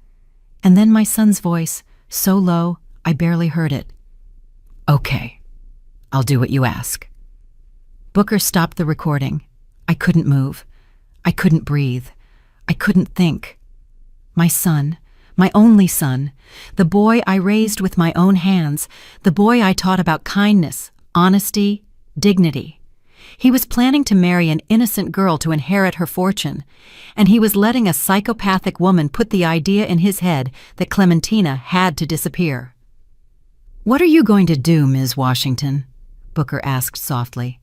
And then my son's voice, so low I barely heard it. Okay, I'll do what you ask. Booker stopped the recording. I couldn't move. I couldn't breathe. I couldn't think. My son, my only son, the boy I raised with my own hands, the boy I taught about kindness, honesty, dignity. He was planning to marry an innocent girl to inherit her fortune, and he was letting a psychopathic woman put the idea in his head that Clementina had to disappear. "What are you going to do, Ms. Washington?" Booker asked softly.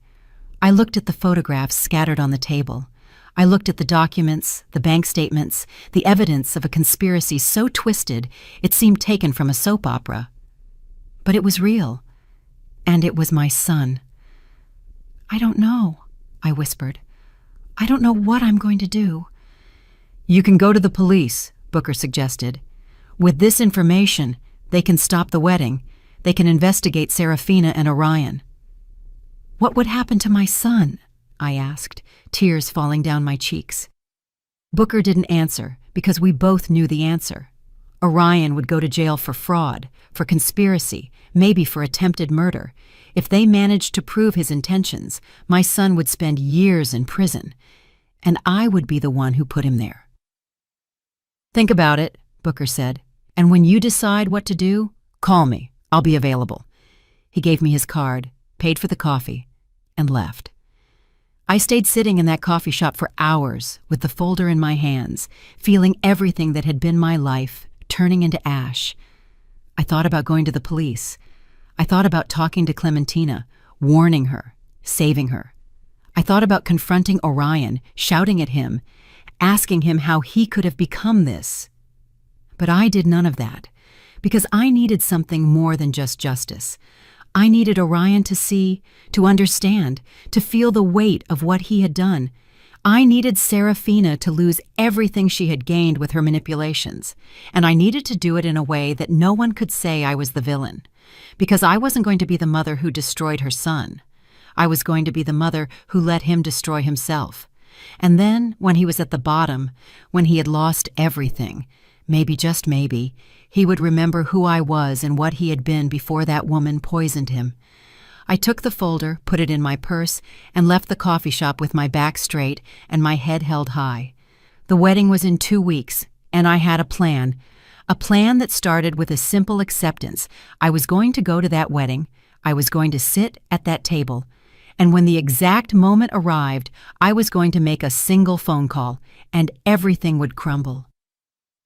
I looked at the photographs scattered on the table. I looked at the documents, the bank statements, the evidence of a conspiracy so twisted it seemed taken from a soap opera. But it was real, and it was my son. "I don't know," I whispered. "I don't know what I'm going to do." "You can go to the police," Booker suggested. "With this information, they can stop the wedding. They can investigate Serafina and Orion." "What would happen to my son?" I asked, tears falling down my cheeks. Booker didn't answer because we both knew the answer. Orion would go to jail for fraud, for conspiracy, maybe for attempted murder. If they managed to prove his intentions, my son would spend years in prison, and I would be the one who put him there. "Think about it," Booker said, "and when you decide what to do, call me. I'll be available." He gave me his card, paid for the coffee, and left. I stayed sitting in that coffee shop for hours with the folder in my hands, feeling everything that had been my life turning into ash. I thought about going to the police. I thought about talking to Clementina, warning her, saving her. I thought about confronting Orion, shouting at him, asking him how he could have become this. But I did none of that, because I needed something more than just justice. I needed Orion to see, to understand, to feel the weight of what he had done. I needed Serafina to lose everything she had gained with her manipulations, and I needed to do it in a way that no one could say I was the villain, because I wasn't going to be the mother who destroyed her son. I was going to be the mother who let him destroy himself. And then, when he was at the bottom, when he had lost everything, maybe, just maybe, he would remember who I was and what he had been before that woman poisoned him. I took the folder, put it in my purse, and left the coffee shop with my back straight and my head held high. The wedding was in 2 weeks, and I had a plan that started with a simple acceptance. I was going to go to that wedding, I was going to sit at that table, and when the exact moment arrived, I was going to make a single phone call, and everything would crumble.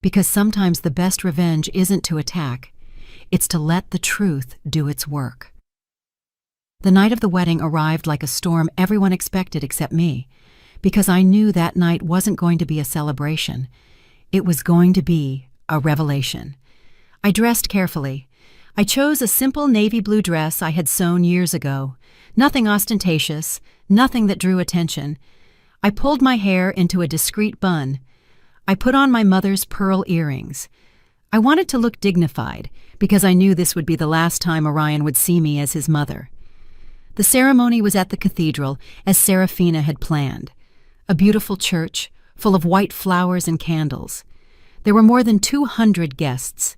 Because sometimes the best revenge isn't to attack, it's to let the truth do its work. The night of the wedding arrived like a storm everyone expected except me, because I knew that night wasn't going to be a celebration. It was going to be a revelation. I dressed carefully. I chose a simple navy blue dress I had sewn years ago. Nothing ostentatious, nothing that drew attention. I pulled my hair into a discreet bun. I put on my mother's pearl earrings. I wanted to look dignified because I knew this would be the last time Orion would see me as his mother. The ceremony was at the cathedral, as Serafina had planned. A beautiful church, full of white flowers and candles. There were more than 200 guests.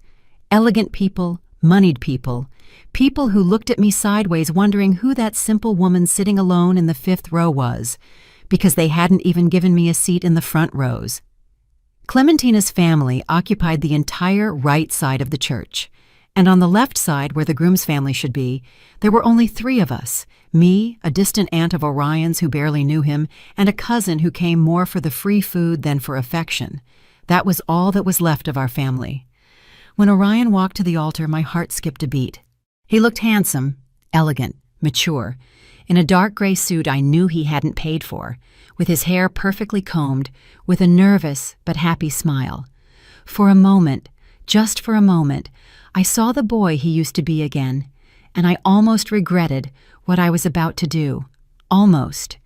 Elegant people, moneyed people, people who looked at me sideways wondering who that simple woman sitting alone in the 5th row was, because they hadn't even given me a seat in the front rows. Clementina's family occupied the entire right side of the church, and on the left side, where the groom's family should be, there were only 3 of us, me, a distant aunt of Orion's who barely knew him, and a cousin who came more for the free food than for affection. That was all that was left of our family. When Orion walked to the altar, my heart skipped a beat. He looked handsome, elegant, mature, in a dark gray suit I knew he hadn't paid for, with his hair perfectly combed, with a nervous but happy smile. For a moment, just for a moment, I saw the boy he used to be again, and I almost regretted what I was about to do. Almost.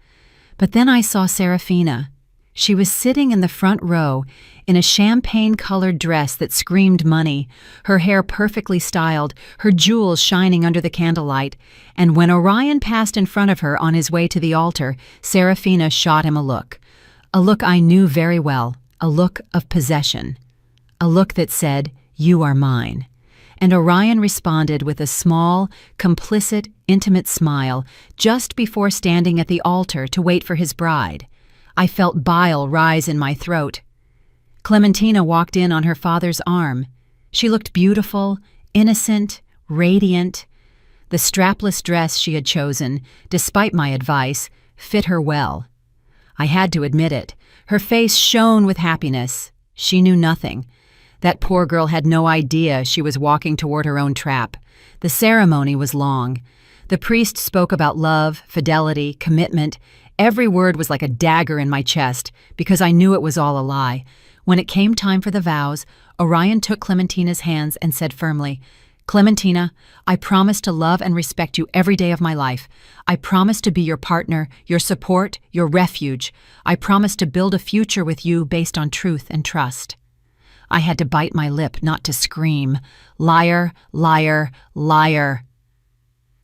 But then I saw Serafina. She was sitting in the front row in a champagne-colored dress that screamed money, her hair perfectly styled, her jewels shining under the candlelight, and when Orion passed in front of her on his way to the altar, Serafina shot him a look I knew very well, a look of possession, a look that said, "You are mine." And Orion responded with a small, complicit, intimate smile just before standing at the altar to wait for his bride. I felt bile rise in my throat. Clementina walked in on her father's arm. She looked beautiful, innocent, radiant. The strapless dress she had chosen, despite my advice, fit her well. I had to admit it. Her face shone with happiness. She knew nothing. That poor girl had no idea she was walking toward her own trap. The ceremony was long. The priest spoke about love, fidelity, commitment. Every word was like a dagger in my chest, because I knew it was all a lie. When it came time for the vows, Orion took Clementina's hands and said firmly, "Clementina, I promise to love and respect you every day of my life. I promise to be your partner, your support, your refuge. I promise to build a future with you based on truth and trust." I had to bite my lip not to scream, "Liar, liar, liar."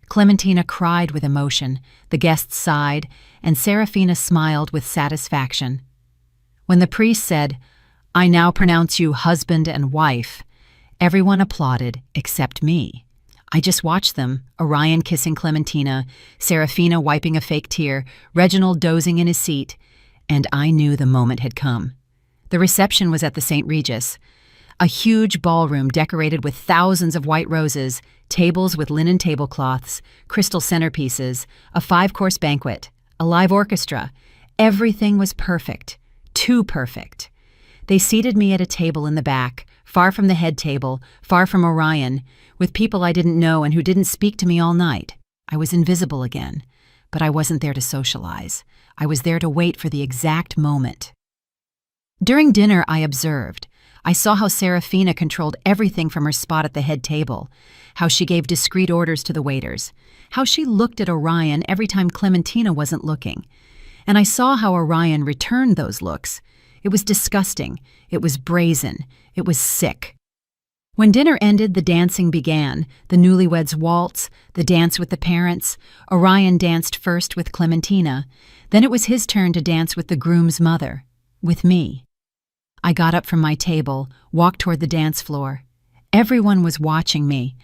Clementina cried with emotion, the guests sighed, and Serafina smiled with satisfaction. When the priest said, "I now pronounce you husband and wife," everyone applauded except me. I just watched them, Orion kissing Clementina, Serafina wiping a fake tear, Reginald dozing in his seat, and I knew the moment had come. The reception was at the St. Regis, a huge ballroom decorated with thousands of white roses, tables with linen tablecloths, crystal centerpieces, a 5-course banquet, a live orchestra. Everything was perfect, too perfect. They seated me at a table in the back, far from the head table, far from Orion, with people I didn't know and who didn't speak to me all night. I was invisible again, but I wasn't there to socialize. I was there to wait for the exact moment. During dinner, I observed. I saw how Serafina controlled everything from her spot at the head table, how she gave discreet orders to the waiters, how she looked at Orion every time Clementina wasn't looking. And I saw how Orion returned those looks. It was disgusting. It was brazen. It was sick. When dinner ended, the dancing began. The newlyweds' waltz, the dance with the parents. Orion danced first with Clementina. Then it was his turn to dance with the groom's mother, with me. I got up from my table, walked toward the dance floor. Everyone was watching me.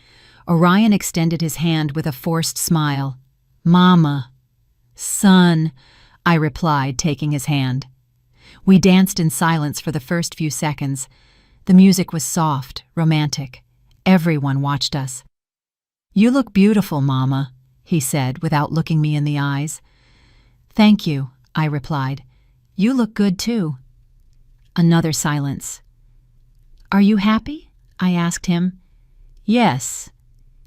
Orion extended his hand with a forced smile. "Mama." "Son," I replied, taking his hand. We danced in silence for the first few seconds. The music was soft, romantic. Everyone watched us. "You look beautiful, Mama," he said without looking me in the eyes. "Thank you," I replied. "You look good too." Another silence. "Are you happy?" I asked him. "Yes,"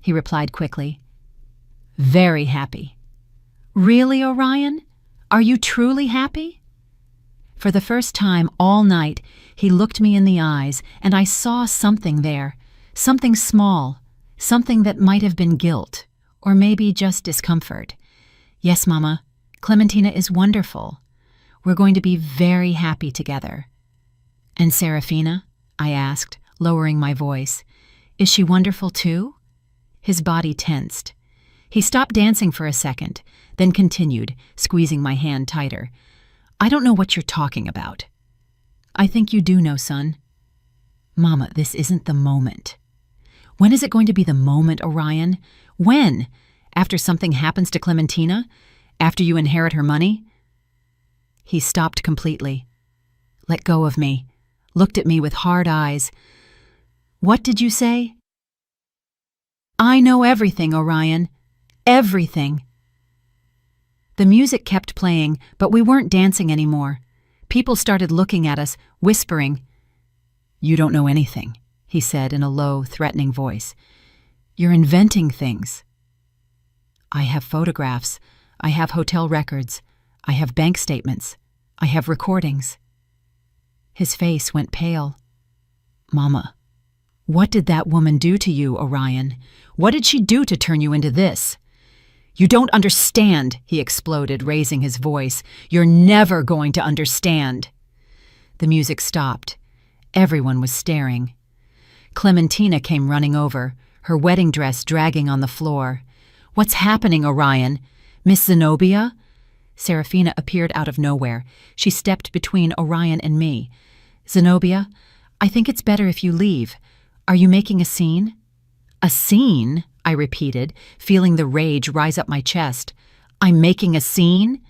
he replied quickly. "Very happy." "Really, Orion? Are you truly happy?" For the first time all night, he looked me in the eyes, and I saw something there, something small, something that might have been guilt, or maybe just discomfort. "Yes, Mama, Clementina is wonderful. We're going to be very happy together." "And Serafina?" I asked, lowering my voice. "Is she wonderful too?" His body tensed. He stopped dancing for a second, then continued, squeezing my hand tighter. "I don't know what you're talking about." "I think you do know, son." "Mama, this isn't the moment." "When is it going to be the moment, Orion? When? After something happens to Clementina? After you inherit her money?" He stopped completely, let go of me, looked at me with hard eyes. "What did you say?" "I know everything, Orion. Everything." The music kept playing, but we weren't dancing anymore. People started looking at us, whispering. "You don't know anything," he said in a low, threatening voice. "You're inventing things." "I have photographs. I have hotel records. I have bank statements. I have recordings." His face went pale. "Mama, what did that woman do to you, Orion? What did she do to turn you into this?" "You don't understand," he exploded, raising his voice. "You're never going to understand." The music stopped. Everyone was staring. Clementina came running over, her wedding dress dragging on the floor. "What's happening, Orion? Miss Zenobia?" Serafina appeared out of nowhere. She stepped between Orion and me. "Zenobia, I think it's better if you leave. Are you making a scene?" "A scene?" I repeated, feeling the rage rise up my chest. "I'm making a scene?"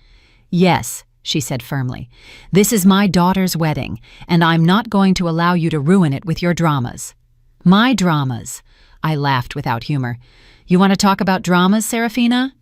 "Yes," she said firmly. "This is my daughter's wedding, and I'm not going to allow you to ruin it with your dramas." "My dramas?" I laughed without humor. "You want to talk about dramas, Serafina?"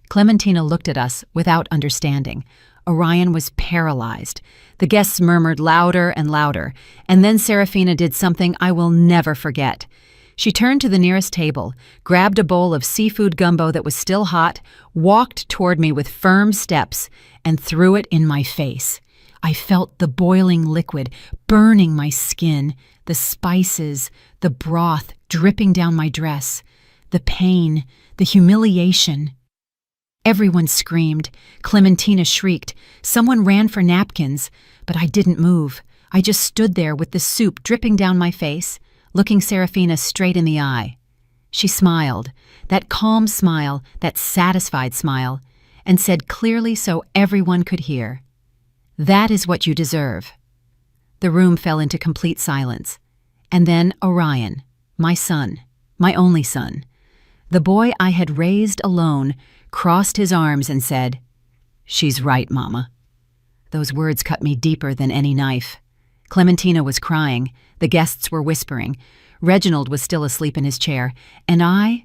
Clementina looked at us without understanding. Orion was paralyzed. The guests murmured louder and louder, and then Serafina did something I will never forget. She turned to the nearest table, grabbed a bowl of seafood gumbo that was still hot, walked toward me with firm steps, and threw it in my face. I felt the boiling liquid burning my skin, the spices, the broth dripping down my dress, the pain, the humiliation. Everyone screamed. Clementina shrieked. Someone ran for napkins, but I didn't move. I just stood there with the soup dripping down my face, looking Serafina straight in the eye. She smiled, that calm smile, that satisfied smile, and said clearly so everyone could hear, "That is what you deserve." The room fell into complete silence. And then Orion, my son, my only son, the boy I had raised alone, crossed his arms and said, "She's right, Mama." Those words cut me deeper than any knife. Clementina was crying, the guests were whispering, Reginald was still asleep in his chair, and I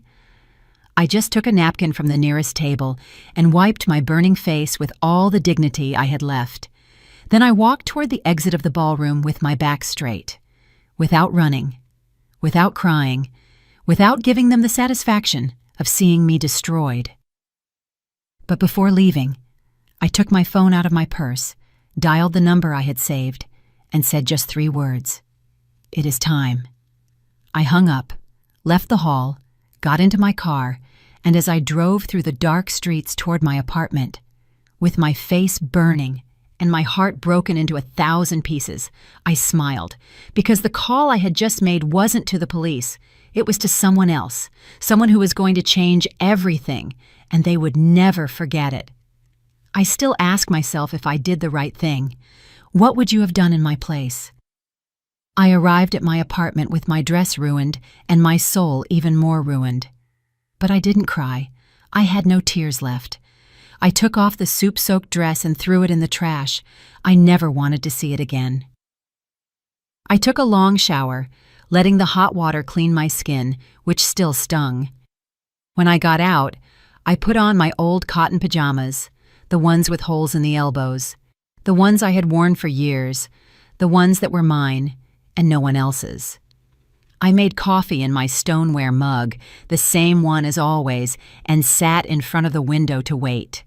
just took a napkin from the nearest table and wiped my burning face with all the dignity I had left. Then I walked toward the exit of the ballroom with my back straight, without running, without crying, without giving them the satisfaction of seeing me destroyed. But before leaving, I took my phone out of my purse, dialed the number I had saved, and said just 3 words. "It is time." I hung up, left the hall, got into my car, and as I drove through the dark streets toward my apartment, with my face burning and my heart broken into 1,000 pieces, I smiled, because the call I had just made wasn't to the police. It was to someone else, someone who was going to change everything, and they would never forget it. I still ask myself if I did the right thing. What would you have done in my place? I arrived at my apartment with my dress ruined and my soul even more ruined. But I didn't cry. I had no tears left. I took off the soup-soaked dress and threw it in the trash. I never wanted to see it again. I took a long shower, letting the hot water clean my skin, which still stung. When I got out, I put on my old cotton pajamas, the ones with holes in the elbows, the ones I had worn for years, the ones that were mine and no one else's. I made coffee in my stoneware mug, the same one as always, and sat in front of the window to wait,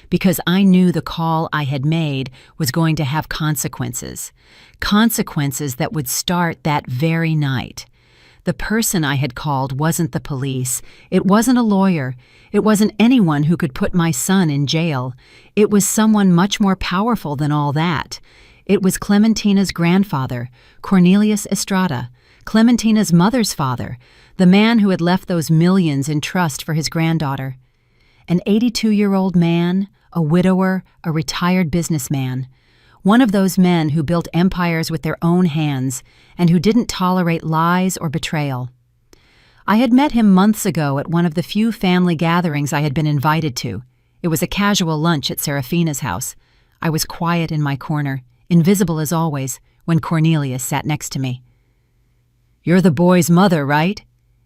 because I knew the call I had made was going to have consequences, consequences that would start that very night. The person I had called wasn't the police. It wasn't a lawyer. It wasn't anyone who could put my son in jail. It was someone much more powerful than all that. It was Clementina's grandfather, Cornelius Estrada, Clementina's mother's father, the man who had left those millions in trust for his granddaughter. An 82-year-old man, a widower, a retired businessman. One of those men who built empires with their own hands and who didn't tolerate lies or betrayal. I had met him months ago at one of the few family gatherings I had been invited to. It was a casual lunch at Serafina's house. I was quiet in my corner, invisible as always, when Cornelius sat next to me. "You're the boy's mother, right?"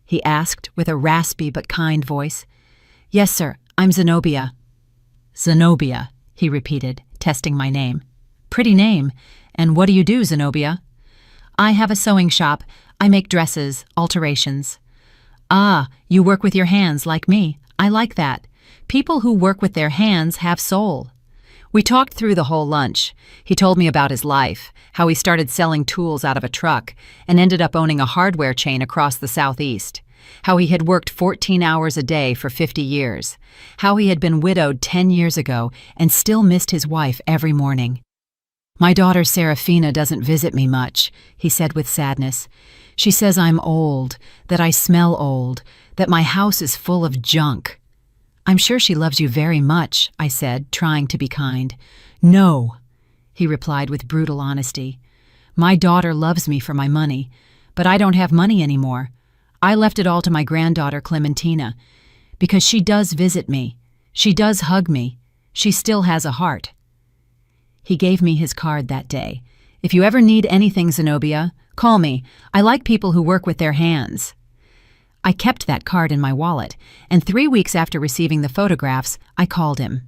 he asked with a raspy but kind voice. "Yes, sir, I'm Zenobia." "Zenobia," he repeated, testing my name. "Pretty name. And what do you do, Zenobia?" "I have a sewing shop. I make dresses, alterations." "Ah, you work with your hands like me. I like that. People who work with their hands have soul." We talked through the whole lunch. He told me about his life, how he started selling tools out of a truck and ended up owning a hardware chain across the Southeast, how he had worked 14 hours a day for 50 years, how he had been widowed 10 years ago and still missed his wife every morning. "My daughter Serafina doesn't visit me much," he said with sadness. "She says I'm old, that I smell old, that my house is full of junk." "I'm sure she loves you very much," I said, trying to be kind. "No," he replied with brutal honesty. "My daughter loves me for my money, but I don't have money anymore. I left it all to my granddaughter Clementina, because she does visit me. She does hug me. She still has a heart." He gave me his card that day. "If you ever need anything, Zenobia, call me. I like people who work with their hands." I kept that card in my wallet, and 3 weeks after receiving the photographs, I called him.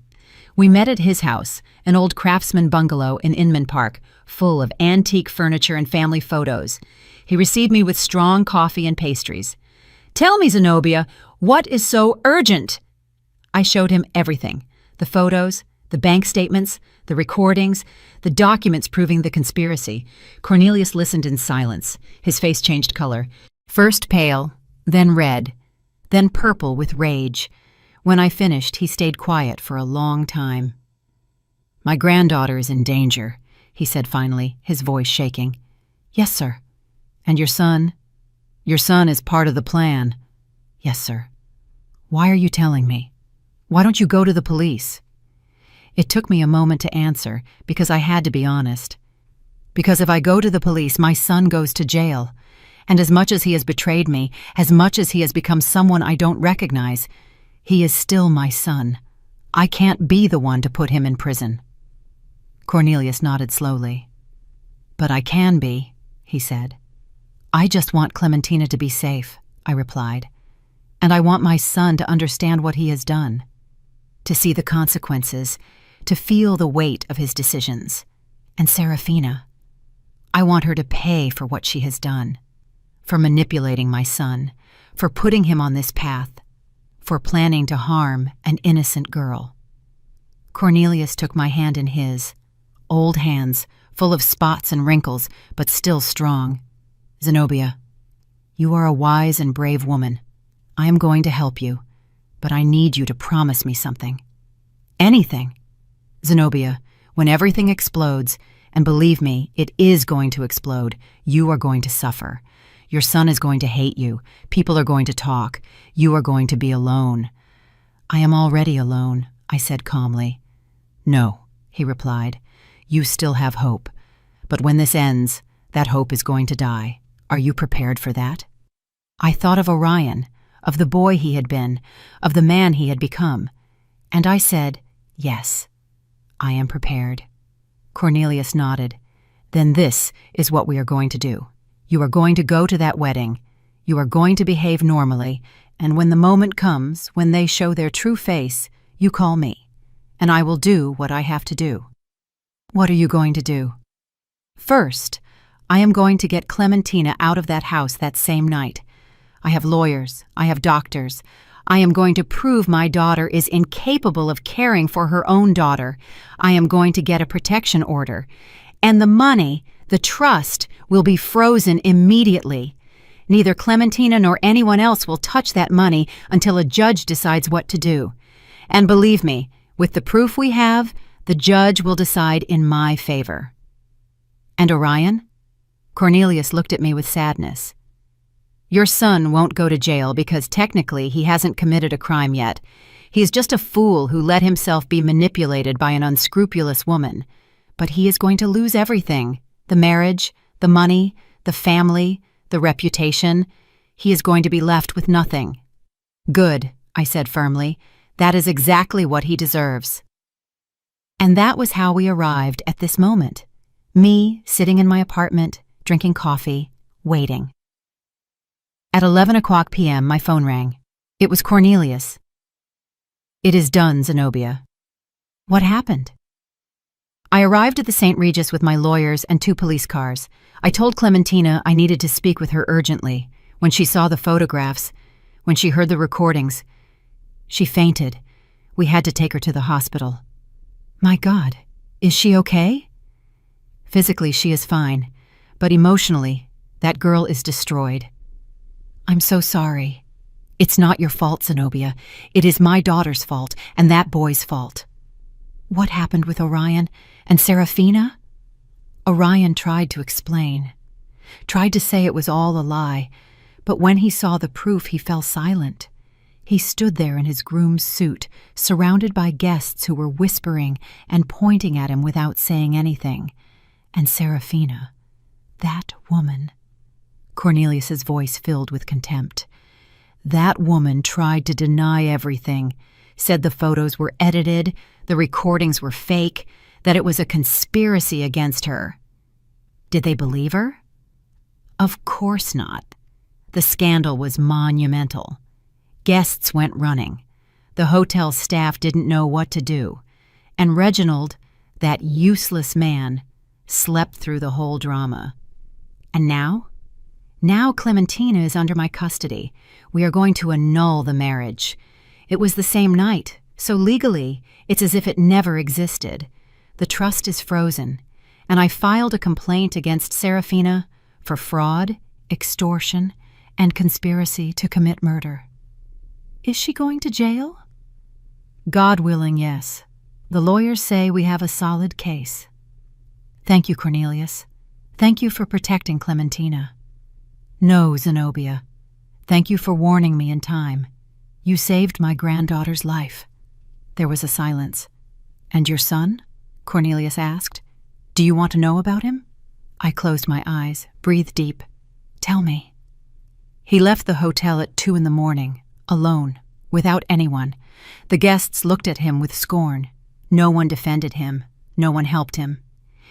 We met at his house, an old craftsman bungalow in Inman Park, full of antique furniture and family photos. He received me with strong coffee and pastries. "Tell me, Zenobia, what is so urgent?" I showed him everything: the photos, the bank statements, the recordings, the documents proving the conspiracy. Cornelius listened in silence. His face changed color. First pale, then red, then purple with rage. When I finished, he stayed quiet for a long time. "My granddaughter is in danger," he said finally, his voice shaking. "Yes, sir." "And your son?" "Your son is part of the plan." "Yes, sir." "Why are you telling me? Why don't you go to the police?" It took me a moment to answer, because I had to be honest. Because if I go to the police, my son goes to jail. And as much as he has betrayed me, as much as he has become someone I don't recognize, he is still my son. I can't be the one to put him in prison. Cornelius nodded slowly. "But I can be," he said. "I just want Clementina to be safe," I replied. "And I want my son to understand what he has done, to see the consequences, to feel the weight of his decisions. And Serafina, I want her to pay for what she has done, for manipulating my son, for putting him on this path, for planning to harm an innocent girl." Cornelius took my hand in his, old hands, full of spots and wrinkles, but still strong. "Zenobia, you are a wise and brave woman. I am going to help you, but I need you to promise me something. Anything. Zenobia, when everything explodes, and believe me, it is going to explode, you are going to suffer. Your son is going to hate you. People are going to talk. You are going to be alone." "I am already alone," I said calmly. "No," he replied. "You still have hope. But when this ends, that hope is going to die. Are you prepared for that?" I thought of Orion, of the boy he had been, of the man he had become. And I said, "Yes, I am prepared." Cornelius nodded. "Then this is what we are going to do. You are going to go to that wedding. You are going to behave normally, and when the moment comes, when they show their true face, you call me, and I will do what I have to do." "What are you going to do?" "First, I am going to get Clementina out of that house that same night. I have lawyers. I have doctors. I am going to prove my daughter is incapable of caring for her own daughter. I am going to get a protection order. And the money, the trust, will be frozen immediately. Neither Clementina nor anyone else will touch that money until a judge decides what to do. And believe me, with the proof we have, the judge will decide in my favor." "And Orion?" Cornelius looked at me with sadness. "Your son won't go to jail because technically he hasn't committed a crime yet. He is just a fool who let himself be manipulated by an unscrupulous woman. But he is going to lose everything: the marriage, the money, the family, the reputation. He is going to be left with nothing." "Good," I said firmly. "That is exactly what he deserves." And that was how we arrived at this moment. Me sitting in my apartment, drinking coffee, waiting. At 11:00 p.m., my phone rang. It was Cornelius. "It is done, Zenobia." "What happened?" "I arrived at the St. Regis with my lawyers and 2 police cars. I told Clementina I needed to speak with her urgently. When she saw the photographs, when she heard the recordings, she fainted. We had to take her to the hospital." "My God, is she okay?" "Physically, she is fine, but emotionally, that girl is destroyed." "I'm so sorry." "It's not your fault, Zenobia. It is my daughter's fault, and that boy's fault." "What happened with Orion and Serafina?" Orion tried to explain, tried to say it was all a lie, but when he saw the proof, he fell silent. He stood there in his groom's suit, surrounded by guests who were whispering and pointing at him without saying anything. And Serafina, that woman. Cornelius's voice filled with contempt. That woman tried to deny everything, said the photos were edited, the recordings were fake, that it was a conspiracy against her. Did they believe her? Of course not. The scandal was monumental. Guests went running. The hotel staff didn't know what to do. And Reginald, that useless man, slept through the whole drama. And now? Now Clementina is under my custody. We are going to annul the marriage. It was the same night, so legally, it's as if it never existed. The trust is frozen, and I filed a complaint against Serafina for fraud, extortion, and conspiracy to commit murder. Is she going to jail? God willing, yes. The lawyers say we have a solid case. Thank you, Cornelius. Thank you for protecting Clementina. No, Zenobia. Thank you for warning me in time. You saved my granddaughter's life. There was a silence. And your son? Cornelius asked. Do you want to know about him? I closed my eyes, breathed deep. Tell me. He left the hotel at 2 a.m, alone, without anyone. The guests looked at him with scorn. No one defended him. No one helped him.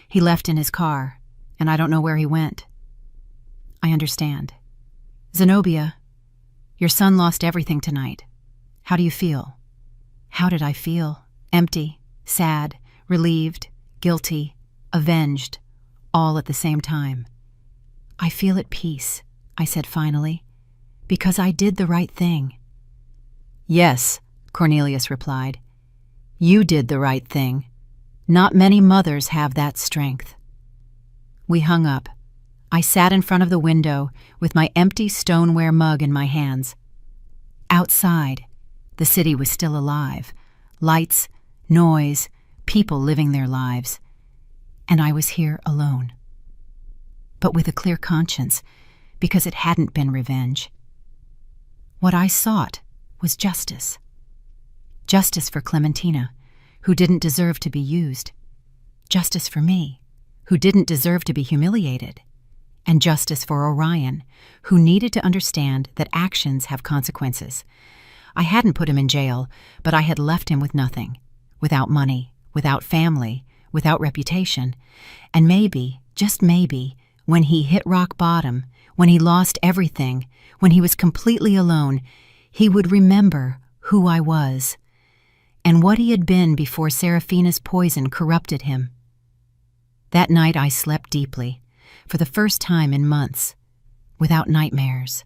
He left in his car, and I don't know where he went. I understand. Zenobia, your son lost everything tonight. How do you feel? How did I feel? Empty, sad, relieved, guilty, avenged, all at the same time. I feel at peace, I said finally, because I did the right thing. Yes, Cornelius replied. You did the right thing. Not many mothers have that strength. We hung up. I sat in front of the window with my empty stoneware mug in my hands. Outside, the city was still alive. Lights, noise, people living their lives. And I was here alone. But with a clear conscience, because it hadn't been revenge. What I sought was justice. Justice for Clementina, who didn't deserve to be used. Justice for me, who didn't deserve to be humiliated. And justice for Orion, who needed to understand that actions have consequences. I hadn't put him in jail, but I had left him with nothing. Without money, without family, without reputation. And maybe, just maybe, when he hit rock bottom, when he lost everything, when he was completely alone, he would remember who I was, and what he had been before Serafina's poison corrupted him. That night I slept deeply, for the first time in months, without nightmares,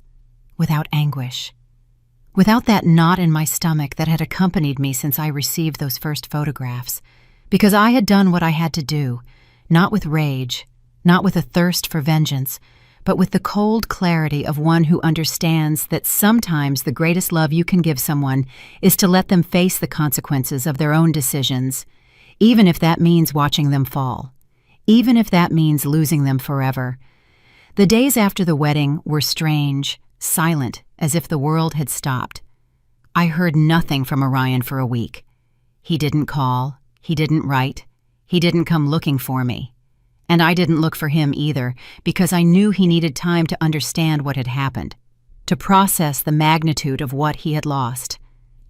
without anguish, without that knot in my stomach that had accompanied me since I received those first photographs, because I had done what I had to do, not with rage, not with a thirst for vengeance, but with the cold clarity of one who understands that sometimes the greatest love you can give someone is to let them face the consequences of their own decisions, even if that means watching them fall, even if that means losing them forever. The days after the wedding were strange, silent, as if the world had stopped. I heard nothing from Orion for a week. He didn't call, he didn't write, he didn't come looking for me. And I didn't look for him either, because I knew he needed time to understand what had happened, to process the magnitude of what he had lost.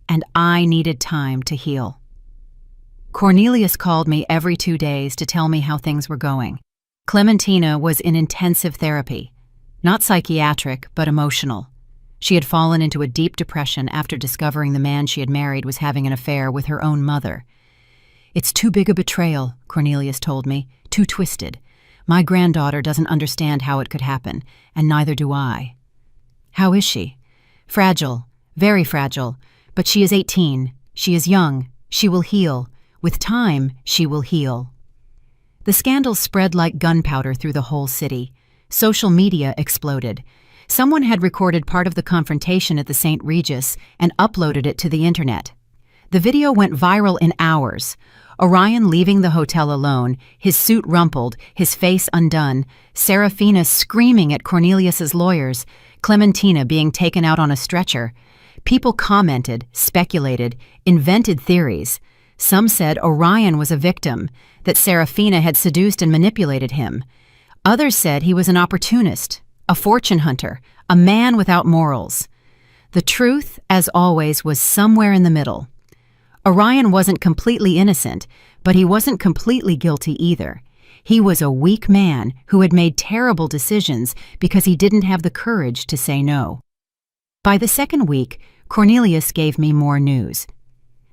And I needed time to heal. Cornelius called me every 2 days to tell me how things were going. Clementina was in intensive therapy, not psychiatric, but emotional. She had fallen into a deep depression after discovering the man she had married was having an affair with her own mother. It's too big a betrayal, Cornelius told me, too twisted. My granddaughter doesn't understand how it could happen, and neither do I. How is she? Fragile, very fragile, but she is 18. She is young. She will heal. With time, she will heal. The scandal spread like gunpowder through the whole city. Social media exploded. Someone had recorded part of the confrontation at the St. Regis and uploaded it to the internet. The video went viral in hours. Orion leaving the hotel alone, his suit rumpled, his face undone, Serafina screaming at Cornelius's lawyers, Clementina being taken out on a stretcher. People commented, speculated, invented theories. Some said Orion was a victim, that Serafina had seduced and manipulated him. Others said he was an opportunist, a fortune hunter, a man without morals. The truth, as always, was somewhere in the middle. Orion wasn't completely innocent, but he wasn't completely guilty either. He was a weak man who had made terrible decisions because he didn't have the courage to say no. By the second week, Cornelius gave me more news.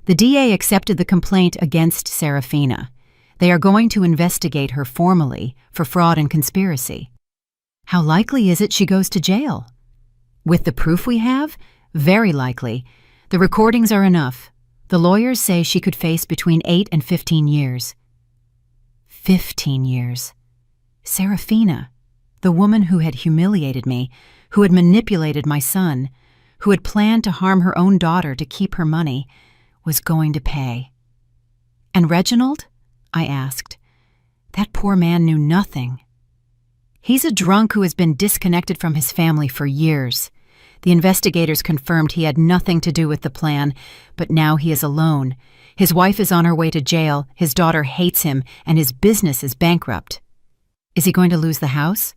The DA accepted the complaint against Serafina. They are going to investigate her formally for fraud and conspiracy. How likely is it she goes to jail? With the proof we have? Very likely. The recordings are enough. The lawyers say she could face between 8 and 15 years. 15 years. Serafina, the woman who had humiliated me, who had manipulated my son, who had planned to harm her own daughter to keep her money, was going to pay. And Reginald? I asked. That poor man knew nothing. He's a drunk who has been disconnected from his family for years. The investigators confirmed he had nothing to do with the plan, but now he is alone. His wife is on her way to jail, his daughter hates him, and his business is bankrupt. Is he going to lose the house?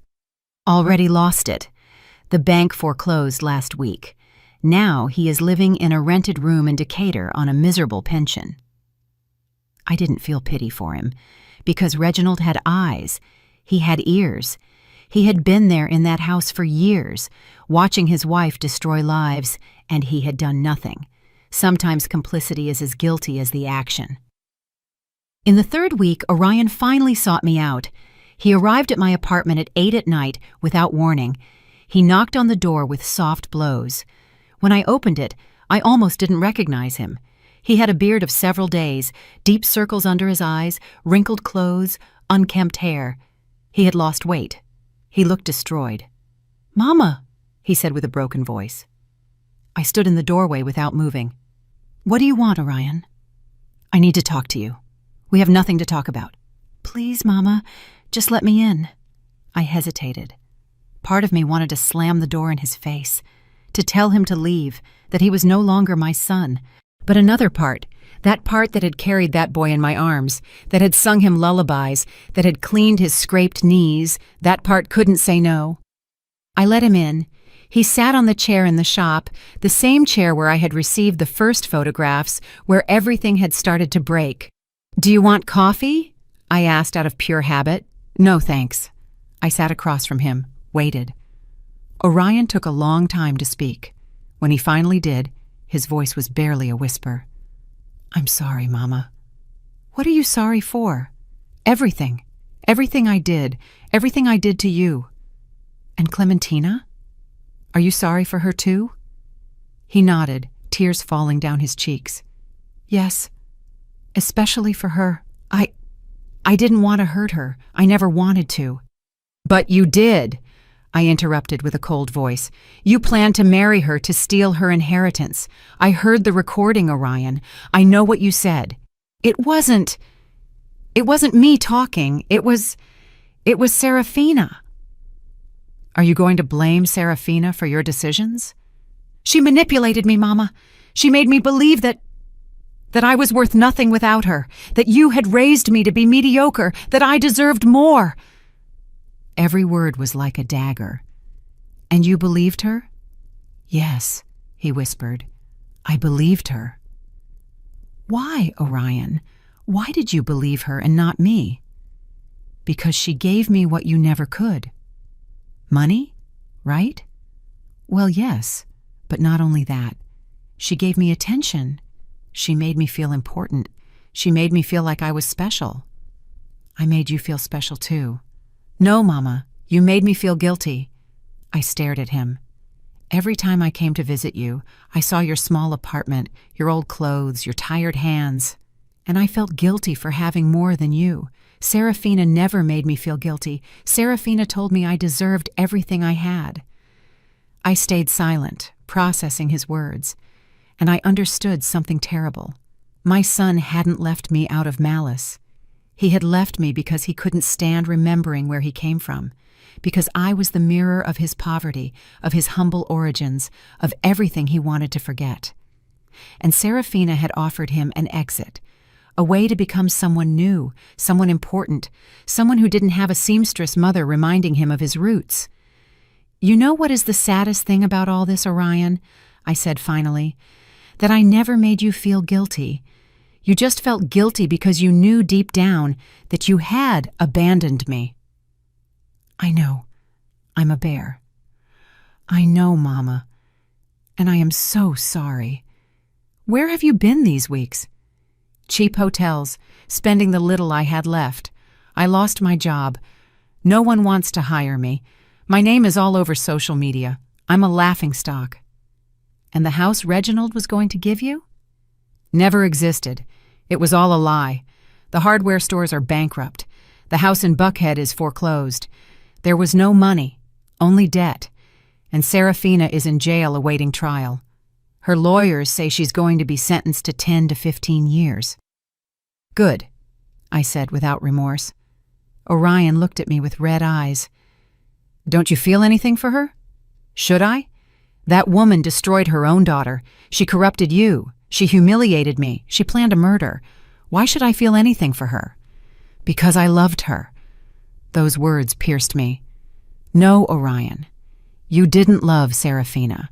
Already lost it. The bank foreclosed last week. Now he is living in a rented room in Decatur on a miserable pension. I didn't feel pity for him, because Reginald had eyes. He had ears. He had been there in that house for years, watching his wife destroy lives, and he had done nothing. Sometimes complicity is as guilty as the action. In the third week, Orion finally sought me out. He arrived at my apartment at 8 at night without warning. He knocked on the door with soft blows. When I opened it, I almost didn't recognize him. He had a beard of several days, deep circles under his eyes, wrinkled clothes, unkempt hair. He had lost weight. He looked destroyed. "Mama," he said with a broken voice. I stood in the doorway without moving. "What do you want, Orion?" "I need to talk to you. We have nothing to talk about." "Please, Mama, just let me in." I hesitated. Part of me wanted to slam the door in his face, to tell him to leave, that he was no longer my son. But another part, that part that had carried that boy in my arms, that had sung him lullabies, that had cleaned his scraped knees, that part couldn't say no. I let him in. He sat on the chair in the shop, the same chair where I had received the first photographs, where everything had started to break. "Do you want coffee?" I asked out of pure habit. "No, thanks." I sat across from him, waited. Orion took a long time to speak. When he finally did, his voice was barely a whisper. "I'm sorry, Mama." "What are you sorry for?" "Everything. Everything I did. Everything I did to you." "And Clementina? Are you sorry for her too?" He nodded, tears falling down his cheeks. "Yes, especially for her. I didn't want to hurt her. I never wanted to." "But you did," I interrupted with a cold voice. "You planned to marry her to steal her inheritance. I heard the recording, Orion. I know what you said." It wasn't me talking. It was Serafina." "Are you going to blame Serafina for your decisions?" "She manipulated me, Mama. She made me believe that I was worth nothing without her, that you had raised me to be mediocre, that I deserved more." Every word was like a dagger. "And you believed her?" "Yes," he whispered. "I believed her." "Why, Orion? Why did you believe her and not me?" "Because she gave me what you never could." "Money, right?" "Well, yes, but not only that. She gave me attention. She made me feel important. She made me feel like I was special." "I made you feel special too." "No, Mama, you made me feel guilty." I stared at him. "Every time I came to visit you, I saw your small apartment, your old clothes, your tired hands, and I felt guilty for having more than you. Serafina never made me feel guilty. Serafina told me I deserved everything I had." I stayed silent, processing his words, and I understood something terrible. My son hadn't left me out of malice. He had left me because he couldn't stand remembering where he came from, because I was the mirror of his poverty, of his humble origins, of everything he wanted to forget. And Serafina had offered him an exit, a way to become someone new, someone important, someone who didn't have a seamstress mother reminding him of his roots. "You know what is the saddest thing about all this, Orion?" I said finally. "That I never made you feel guilty. You just felt guilty because you knew deep down that you had abandoned me. I know. I'm a bear. I know, Mama. And I am so sorry. Where have you been these weeks? Cheap hotels, spending the little I had left. I lost my job. No one wants to hire me. My name is all over social media. I'm a laughingstock. And the house Reginald was going to give you? Never existed. It was all a lie. The hardware stores are bankrupt. The house in Buckhead is foreclosed. There was no money, only debt. And Serafina is in jail awaiting trial. Her lawyers say she's going to be sentenced to 10 to 15 years. Good, I said without remorse. Orion looked at me with red eyes. Don't you feel anything for her? Should I? That woman destroyed her own daughter. She corrupted you. She humiliated me. She planned a murder. Why should I feel anything for her? Because I loved her. Those words pierced me. No, Orion. You didn't love Serafina.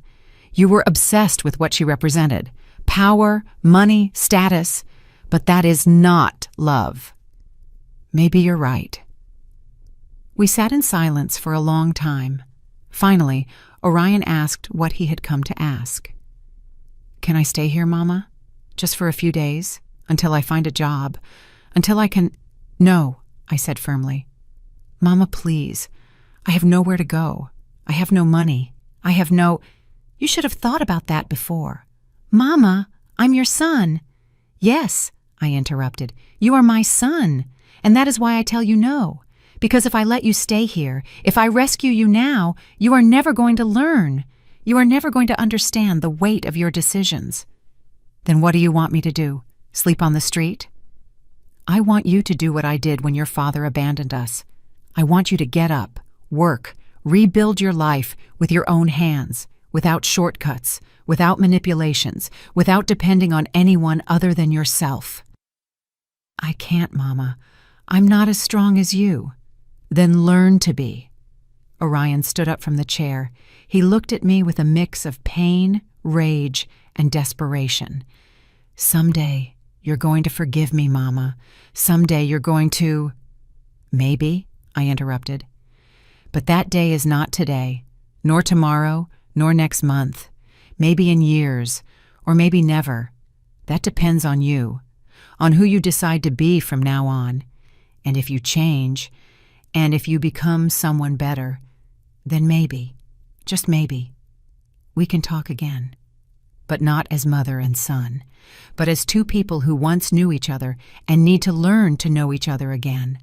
You were obsessed with what she represented. Power, money, status. But that is not love. Maybe you're right. We sat in silence for a long time. Finally, Orion asked what he had come to ask. Can I stay here, Mama? Just for a few days? Until I find a job? Until I can— No, I said firmly. Mama, please. I have nowhere to go. I have no money. I have no— You should have thought about that before. Mama, I'm your son. Yes, I interrupted. You are my son. And that is why I tell you no. Because if I let you stay here, if I rescue you now, you are never going to learn. You are never going to understand the weight of your decisions. Then what do you want me to do? Sleep on the street? I want you to do what I did when your father abandoned us. I want you to get up, work, rebuild your life with your own hands, without shortcuts, without manipulations, without depending on anyone other than yourself. I can't, Mama. I'm not as strong as you. Then learn to be. Orion stood up from the chair. He looked at me with a mix of pain, rage, and desperation. Someday, you're going to forgive me, Mama. Someday you're going to— Maybe, I interrupted. But that day is not today, nor tomorrow, nor next month. Maybe in years, or maybe never. That depends on you, on who you decide to be from now on. And if you change, and if you become someone better, then maybe, just maybe, we can talk again. But not as mother and son, but as two people who once knew each other and need to learn to know each other again.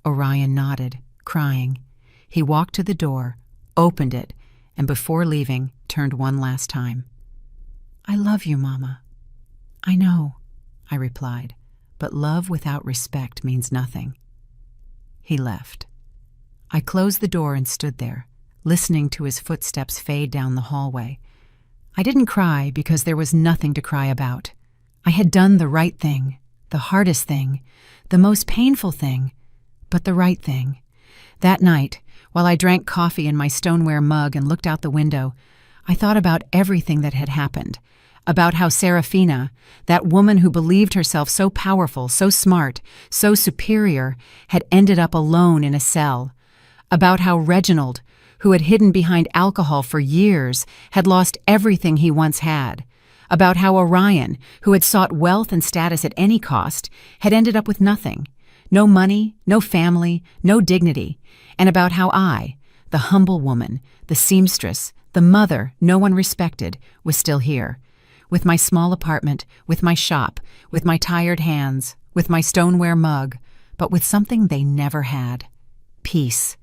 Orion nodded, crying. He walked to the door, opened it, and before leaving, turned one last time. I love you, Mama. I know, I replied, but love without respect means nothing. He left. I closed the door and stood there, listening to his footsteps fade down the hallway. I didn't cry because there was nothing to cry about. I had done the right thing, the hardest thing, the most painful thing, but the right thing. That night, while I drank coffee in my stoneware mug and looked out the window, I thought about everything that had happened, about how Serafina, that woman who believed herself so powerful, so smart, so superior, had ended up alone in a cell, about how Reginald, who had hidden behind alcohol for years, had lost everything he once had, about how Orion, who had sought wealth and status at any cost, had ended up with nothing, no money, no family, no dignity, and about how I, the humble woman, the seamstress, the mother no one respected, was still here, with my small apartment, with my shop, with my tired hands, with my stoneware mug, but with something they never had: peace.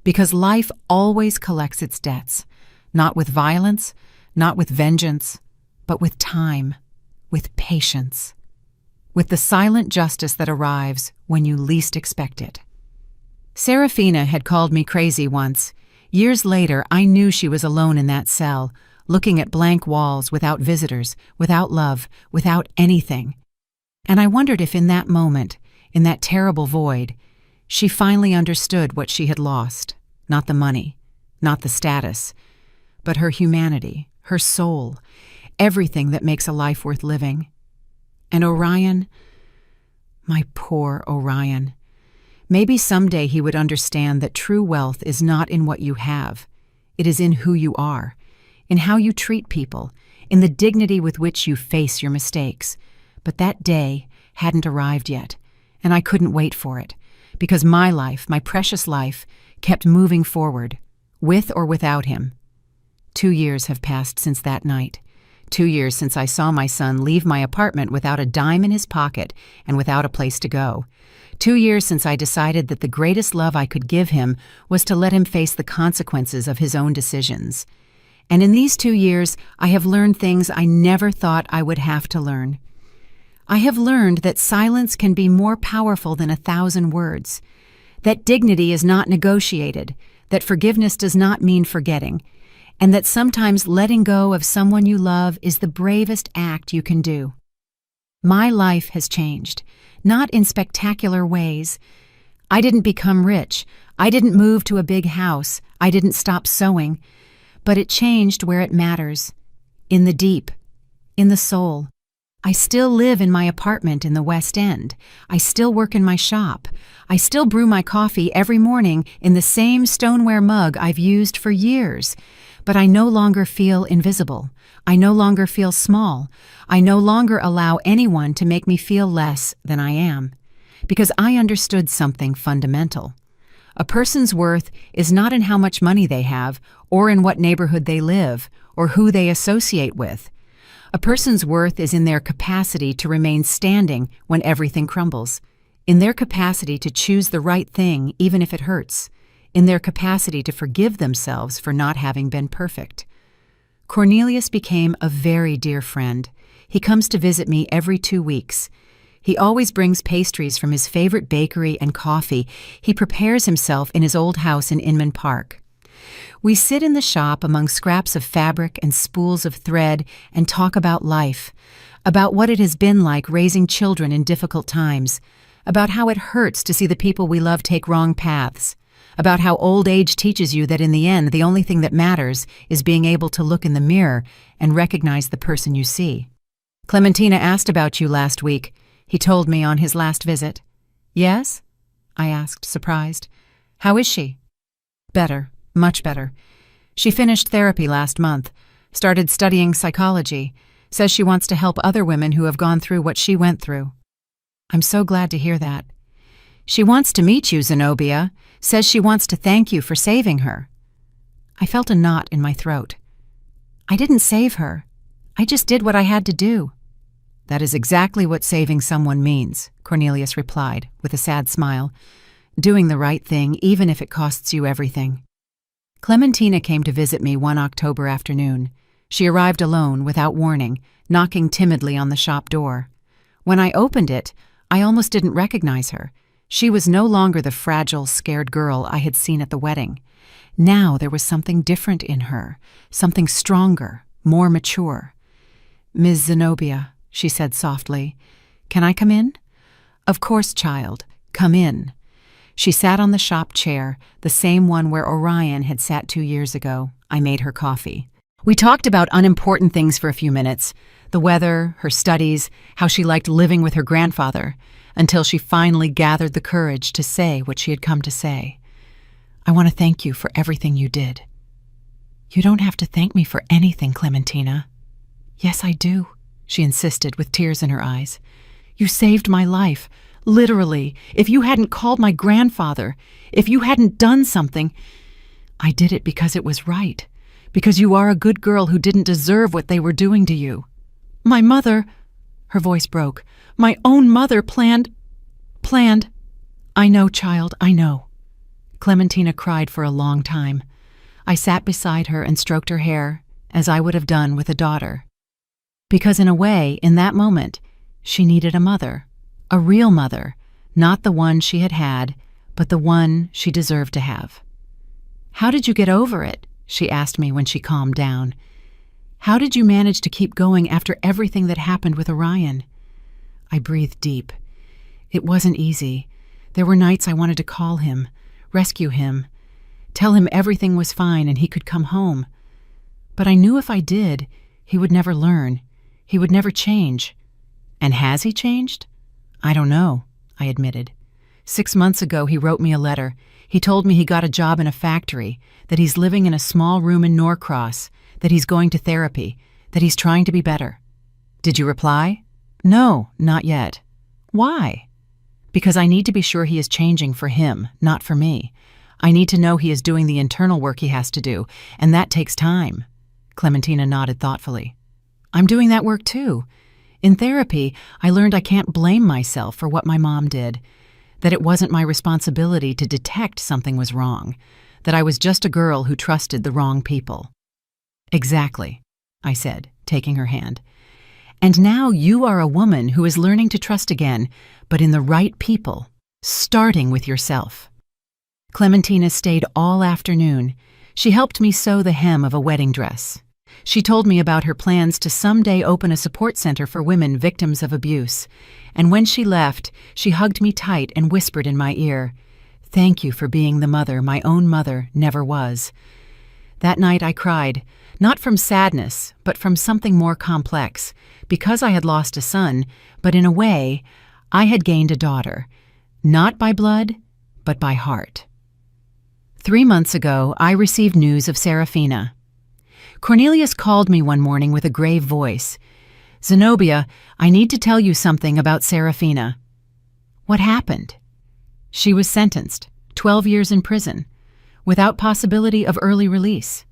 Because life always collects its debts, not with violence, not with vengeance, but with time, with patience, with the silent justice that arrives when you least expect it. Serafina had called me crazy once. Years later, I knew she was alone in that cell, looking at blank walls without visitors, without love, without anything. And I wondered if in that moment, in that terrible void, she finally understood what she had lost. Not the money, not the status, but her humanity, her soul, everything that makes a life worth living. And Orion, my poor Orion. Maybe someday he would understand that true wealth is not in what you have. It is in who you are, in how you treat people, in the dignity with which you face your mistakes. But that day hadn't arrived yet, and I couldn't wait for it, because my life, my precious life, kept moving forward, with or without him. 2 years have passed since that night. 2 years since I saw my son leave my apartment without a dime in his pocket and without a place to go. 2 years since I decided that the greatest love I could give him was to let him face the consequences of his own decisions. And in these 2 years, I have learned things I never thought I would have to learn. I have learned that silence can be more powerful than 1,000 words, that dignity is not negotiated, that forgiveness does not mean forgetting, and that sometimes letting go of someone you love is the bravest act you can do. My life has changed, not in spectacular ways. I didn't become rich. I didn't move to a big house. I didn't stop sewing. But it changed where it matters, in the deep, in the soul. I still live in my apartment in the West End. I still work in my shop. I still brew my coffee every morning in the same stoneware mug I've used for years. But I no longer feel invisible. I no longer feel small. I no longer allow anyone to make me feel less than I am. Because I understood something fundamental. A person's worth is not in how much money they have, or in what neighborhood they live, or who they associate with. A person's worth is in their capacity to remain standing when everything crumbles, in their capacity to choose the right thing even if it hurts, in their capacity to forgive themselves for not having been perfect. Cornelius became a very dear friend. He comes to visit me every 2 weeks. He always brings pastries from his favorite bakery and coffee. He prepares himself in his old house in Inman Park. We sit in the shop among scraps of fabric and spools of thread and talk about life, about what it has been like raising children in difficult times, about how it hurts to see the people we love take wrong paths, about how old age teaches you that in the end the only thing that matters is being able to look in the mirror and recognize the person you see. Clementina asked about you last week, he told me on his last visit. Yes? I asked, surprised. How is she? Better. Much better. She finished therapy last month, started studying psychology, says she wants to help other women who have gone through what she went through. I'm so glad to hear that. She wants to meet you, Zenobia, says she wants to thank you for saving her. I felt a knot in my throat. I didn't save her. I just did what I had to do. That is exactly what saving someone means, Cornelius replied, with a sad smile. Doing the right thing, even if it costs you everything. Clementina came to visit me one October afternoon. She arrived alone, without warning, knocking timidly on the shop door. When I opened it, I almost didn't recognize her. She was no longer the fragile, scared girl I had seen at the wedding. Now there was something different in her, something stronger, more mature. Ms. Zenobia, she said softly, can I come in? Of course, child, come in. She sat on the shop chair, the same one where Orion had sat 2 years ago. I made her coffee. We talked about unimportant things for a few minutes, the weather, her studies, how she liked living with her grandfather, until she finally gathered the courage to say what she had come to say. I want to thank you for everything you did. You don't have to thank me for anything, Clementina. Yes, I do, she insisted with tears in her eyes. You saved my life. Literally, if you hadn't called my grandfather, if you hadn't done something, I did it because it was right, because you are a good girl who didn't deserve what they were doing to you. My mother, her voice broke, my own mother planned. I know, child, I know. Clementina cried for a long time. I sat beside her and stroked her hair, as I would have done with a daughter. Because in a way, in that moment, she needed a mother. A real mother, not the one she had had, but the one she deserved to have. How did you get over it? She asked me when she calmed down. How did you manage to keep going after everything that happened with Orion? I breathed deep. It wasn't easy. There were nights I wanted to call him, rescue him, tell him everything was fine and he could come home. But I knew if I did, he would never learn. He would never change. And has he changed? I don't know, I admitted. 6 months ago, he wrote me a letter. He told me he got a job in a factory, that he's living in a small room in Norcross, that he's going to therapy, that he's trying to be better. Did you reply? No, not yet. Why? Because I need to be sure he is changing for him, not for me. I need to know he is doing the internal work he has to do, and that takes time. Clementina nodded thoughtfully. I'm doing that work too. In therapy, I learned I can't blame myself for what my mom did, that it wasn't my responsibility to detect something was wrong, that I was just a girl who trusted the wrong people. Exactly, I said, taking her hand. And now you are a woman who is learning to trust again, but in the right people, starting with yourself. Clementina stayed all afternoon. She helped me sew the hem of a wedding dress. She told me about her plans to someday open a support center for women victims of abuse. And when she left, she hugged me tight and whispered in my ear, "Thank you for being the mother my own mother never was." That night I cried, not from sadness, but from something more complex, because I had lost a son, but in a way, I had gained a daughter, not by blood, but by heart. 3 months ago, I received news of Serafina. Cornelius called me one morning with a grave voice. "Zenobia, I need to tell you something about Serafina." What happened? She was sentenced, 12 years in prison, without possibility of early release.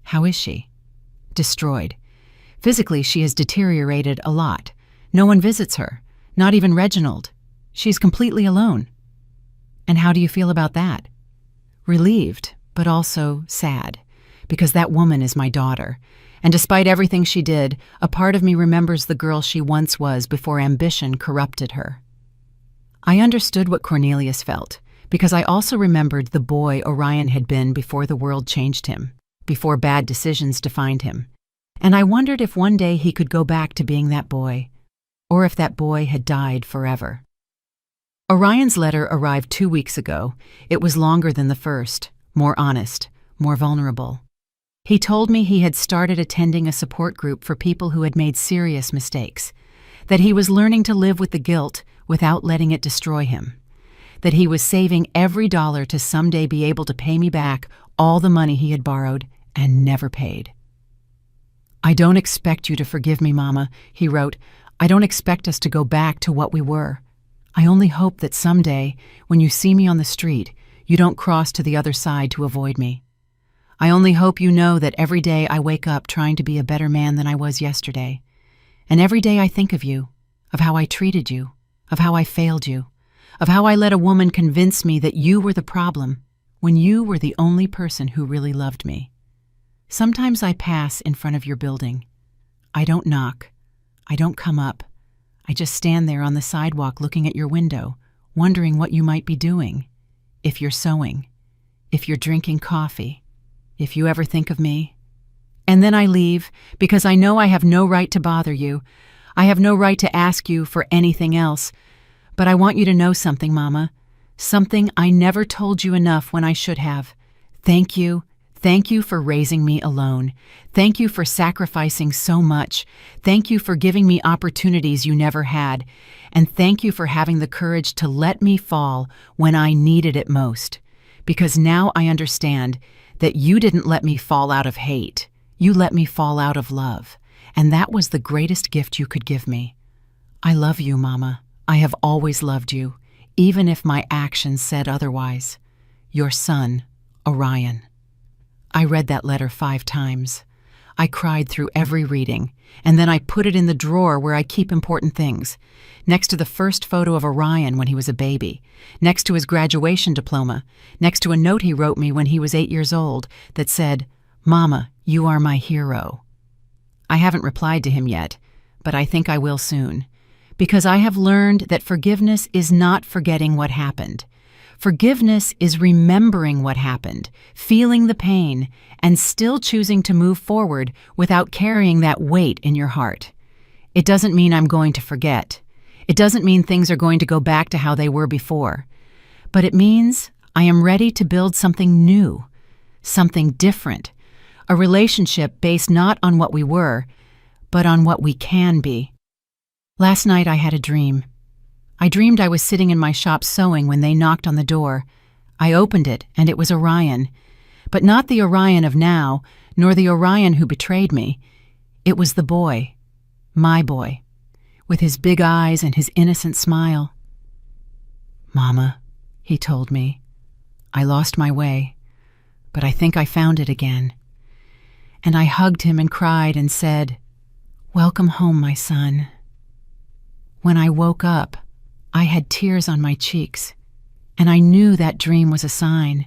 How is she? Destroyed. Physically, she has deteriorated a lot. No one visits her, not even Reginald. She's completely alone. And how do you feel about that? Relieved, but also sad, because that woman is my daughter. And despite everything she did, a part of me remembers the girl she once was before ambition corrupted her. I understood what Cornelius felt, because I also remembered the boy Orion had been before the world changed him, before bad decisions defined him. And I wondered if one day he could go back to being that boy, or if that boy had died forever. Orion's letter arrived 2 weeks ago. It was longer than the first, more honest, more vulnerable. He told me he had started attending a support group for people who had made serious mistakes, that he was learning to live with the guilt without letting it destroy him, that he was saving every dollar to someday be able to pay me back all the money he had borrowed and never paid. "I don't expect you to forgive me, Mama," he wrote. "I don't expect us to go back to what we were. I only hope that someday, when you see me on the street, you don't cross to the other side to avoid me. I only hope you know that every day I wake up trying to be a better man than I was yesterday. And every day I think of you, of how I treated you, of how I failed you, of how I let a woman convince me that you were the problem when you were the only person who really loved me. Sometimes I pass in front of your building. I don't knock. I don't come up. I just stand there on the sidewalk looking at your window, wondering what you might be doing. If you're sewing, if you're drinking coffee, if you ever think of me. And then I leave because I know I have no right to bother you. I have no right to ask you for anything else. But I want you to know something, Mama. Something I never told you enough when I should have. Thank you. Thank you for raising me alone. Thank you for sacrificing so much. Thank you for giving me opportunities you never had. And thank you for having the courage to let me fall when I needed it most. Because now I understand that you didn't let me fall out of hate. You let me fall out of love. And that was the greatest gift you could give me. I love you, Mama. I have always loved you, even if my actions said otherwise. Your son, Orion." I read that letter 5 times. I cried through every reading, and then I put it in the drawer where I keep important things, next to the first photo of Orion when he was a baby, next to his graduation diploma, next to a note he wrote me when he was 8 years old that said, "Mama, you are my hero." I haven't replied to him yet, but I think I will soon, because I have learned that forgiveness is not forgetting what happened. Forgiveness is remembering what happened, feeling the pain, and still choosing to move forward without carrying that weight in your heart. It doesn't mean I'm going to forget. It doesn't mean things are going to go back to how they were before. But it means I am ready to build something new, something different, a relationship based not on what we were, but on what we can be. Last night I had a dream. I dreamed I was sitting in my shop sewing when they knocked on the door. I opened it, and it was Orion. But not the Orion of now, nor the Orion who betrayed me. It was the boy, my boy, with his big eyes and his innocent smile. "Mama," he told me, "I lost my way, but I think I found it again." And I hugged him and cried and said, "Welcome home, my son." When I woke up, I had tears on my cheeks, and I knew that dream was a sign.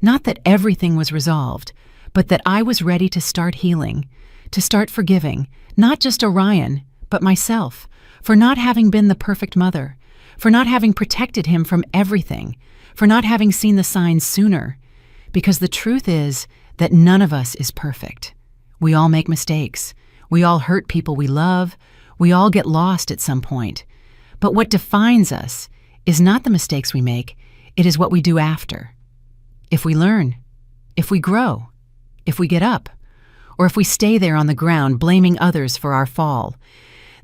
Not that everything was resolved, but that I was ready to start healing, to start forgiving, not just Orion, but myself, for not having been the perfect mother, for not having protected him from everything, for not having seen the signs sooner. Because the truth is that none of us is perfect. We all make mistakes. We all hurt people we love. We all get lost at some point. But what defines us is not the mistakes we make, it is what we do after. If we learn, if we grow, if we get up, or if we stay there on the ground blaming others for our fall.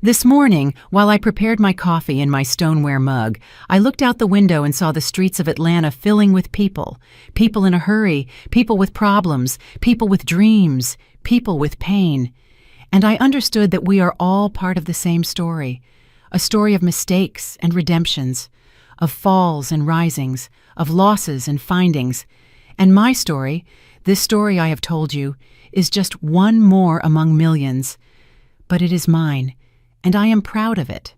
This morning, while I prepared my coffee in my stoneware mug, I looked out the window and saw the streets of Atlanta filling with people. People in a hurry, people with problems, people with dreams, people with pain. And I understood that we are all part of the same story, a story of mistakes and redemptions, of falls and risings, of losses and findings. And my story, this story I have told you, is just one more among millions. But it is mine, and I am proud of it.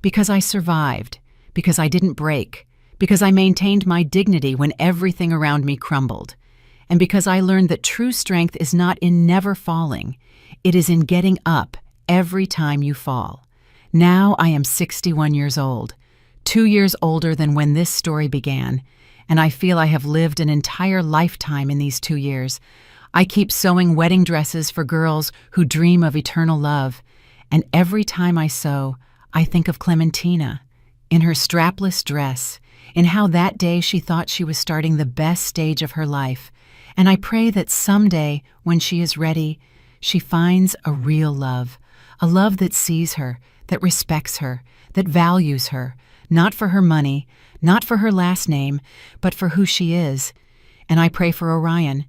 Because I survived, because I didn't break, because I maintained my dignity when everything around me crumbled, and because I learned that true strength is not in never falling, it is in getting up every time you fall. Now I am 61 years old, 2 years older than when this story began, and I feel I have lived an entire lifetime in these 2 years. I keep sewing wedding dresses for girls who dream of eternal love, and every time I sew, I think of Clementina, in her strapless dress, in how that day she thought she was starting the best stage of her life, and I pray that someday, when she is ready, she finds a real love, a love that sees her, that respects her, that values her, not for her money, not for her last name, but for who she is. And I pray for Orion,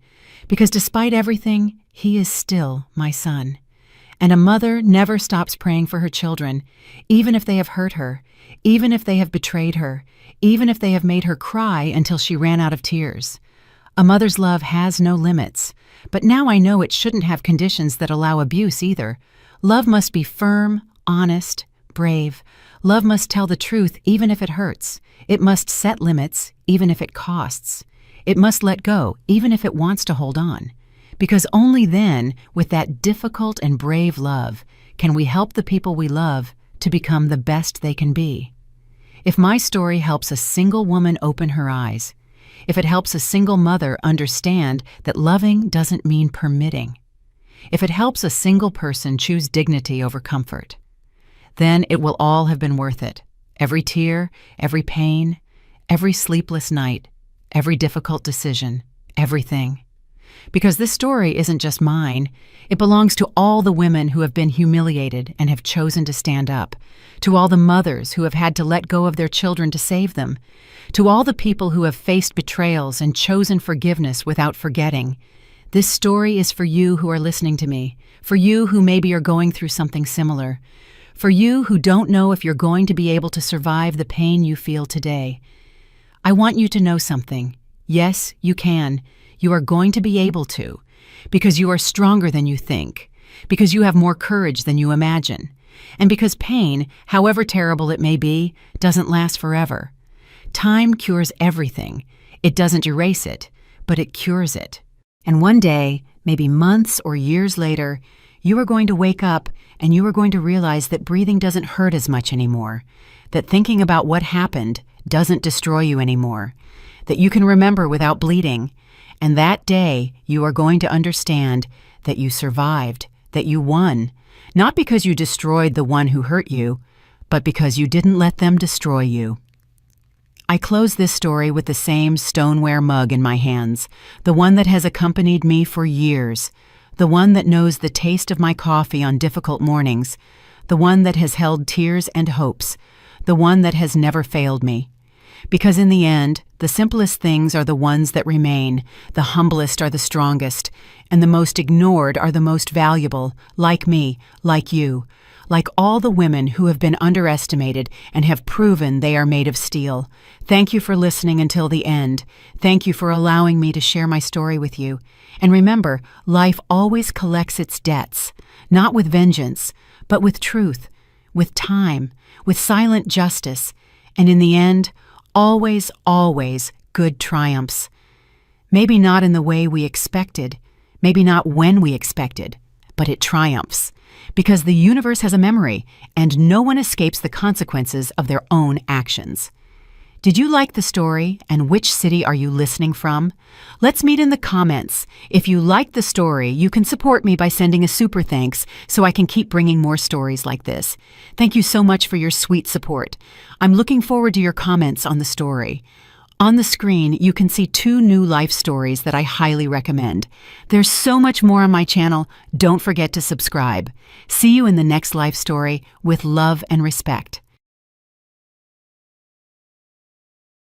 because despite everything, he is still my son. And a mother never stops praying for her children, even if they have hurt her, even if they have betrayed her, even if they have made her cry until she ran out of tears. A mother's love has no limits, but now I know it shouldn't have conditions that allow abuse either. Love must be firm, honest, brave. Love must tell the truth even if it hurts. It must set limits even if it costs. It must let go even if it wants to hold on. Because only then, with that difficult and brave love, can we help the people we love to become the best they can be. If my story helps a single woman open her eyes, if it helps a single mother understand that loving doesn't mean permitting, if it helps a single person choose dignity over comfort, then it will all have been worth it. Every tear, every pain, every sleepless night, every difficult decision, everything. Because this story isn't just mine. It belongs to all the women who have been humiliated and have chosen to stand up, to all the mothers who have had to let go of their children to save them, to all the people who have faced betrayals and chosen forgiveness without forgetting. This story is for you who are listening to me, for you who maybe are going through something similar, for you who don't know if you're going to be able to survive the pain you feel today. I want you to know something. Yes, you can. You are going to be able to, because you are stronger than you think, because you have more courage than you imagine, and because pain, however terrible it may be, doesn't last forever. Time cures everything. It doesn't erase it, but it cures it. And one day, maybe months or years later, you are going to wake up and you are going to realize that breathing doesn't hurt as much anymore, that thinking about what happened doesn't destroy you anymore, that you can remember without bleeding. And that day, you are going to understand that you survived, that you won, not because you destroyed the one who hurt you, but because you didn't let them destroy you. I close this story with the same stoneware mug in my hands, the one that has accompanied me for years, the one that knows the taste of my coffee on difficult mornings, the one that has held tears and hopes, the one that has never failed me. Because in the end, the simplest things are the ones that remain, the humblest are the strongest, and the most ignored are the most valuable, like me, like you, like all the women who have been underestimated and have proven they are made of steel. Thank you for listening until the end. Thank you for allowing me to share my story with you. And remember, life always collects its debts, not with vengeance, but with truth, with time, with silent justice, and in the end, always, always good triumphs. Maybe not in the way we expected, maybe not when we expected, but it triumphs. Because the universe has a memory, and no one escapes the consequences of their own actions. Did you like the story, and which city are you listening from? Let's meet in the comments. If you liked the story, you can support me by sending a super thanks so I can keep bringing more stories like this. Thank you so much for your sweet support. I'm looking forward to your comments on the story. On the screen, you can see 2 new life stories that I highly recommend. There's so much more on my channel. Don't forget to subscribe. See you in the next life story with love and respect.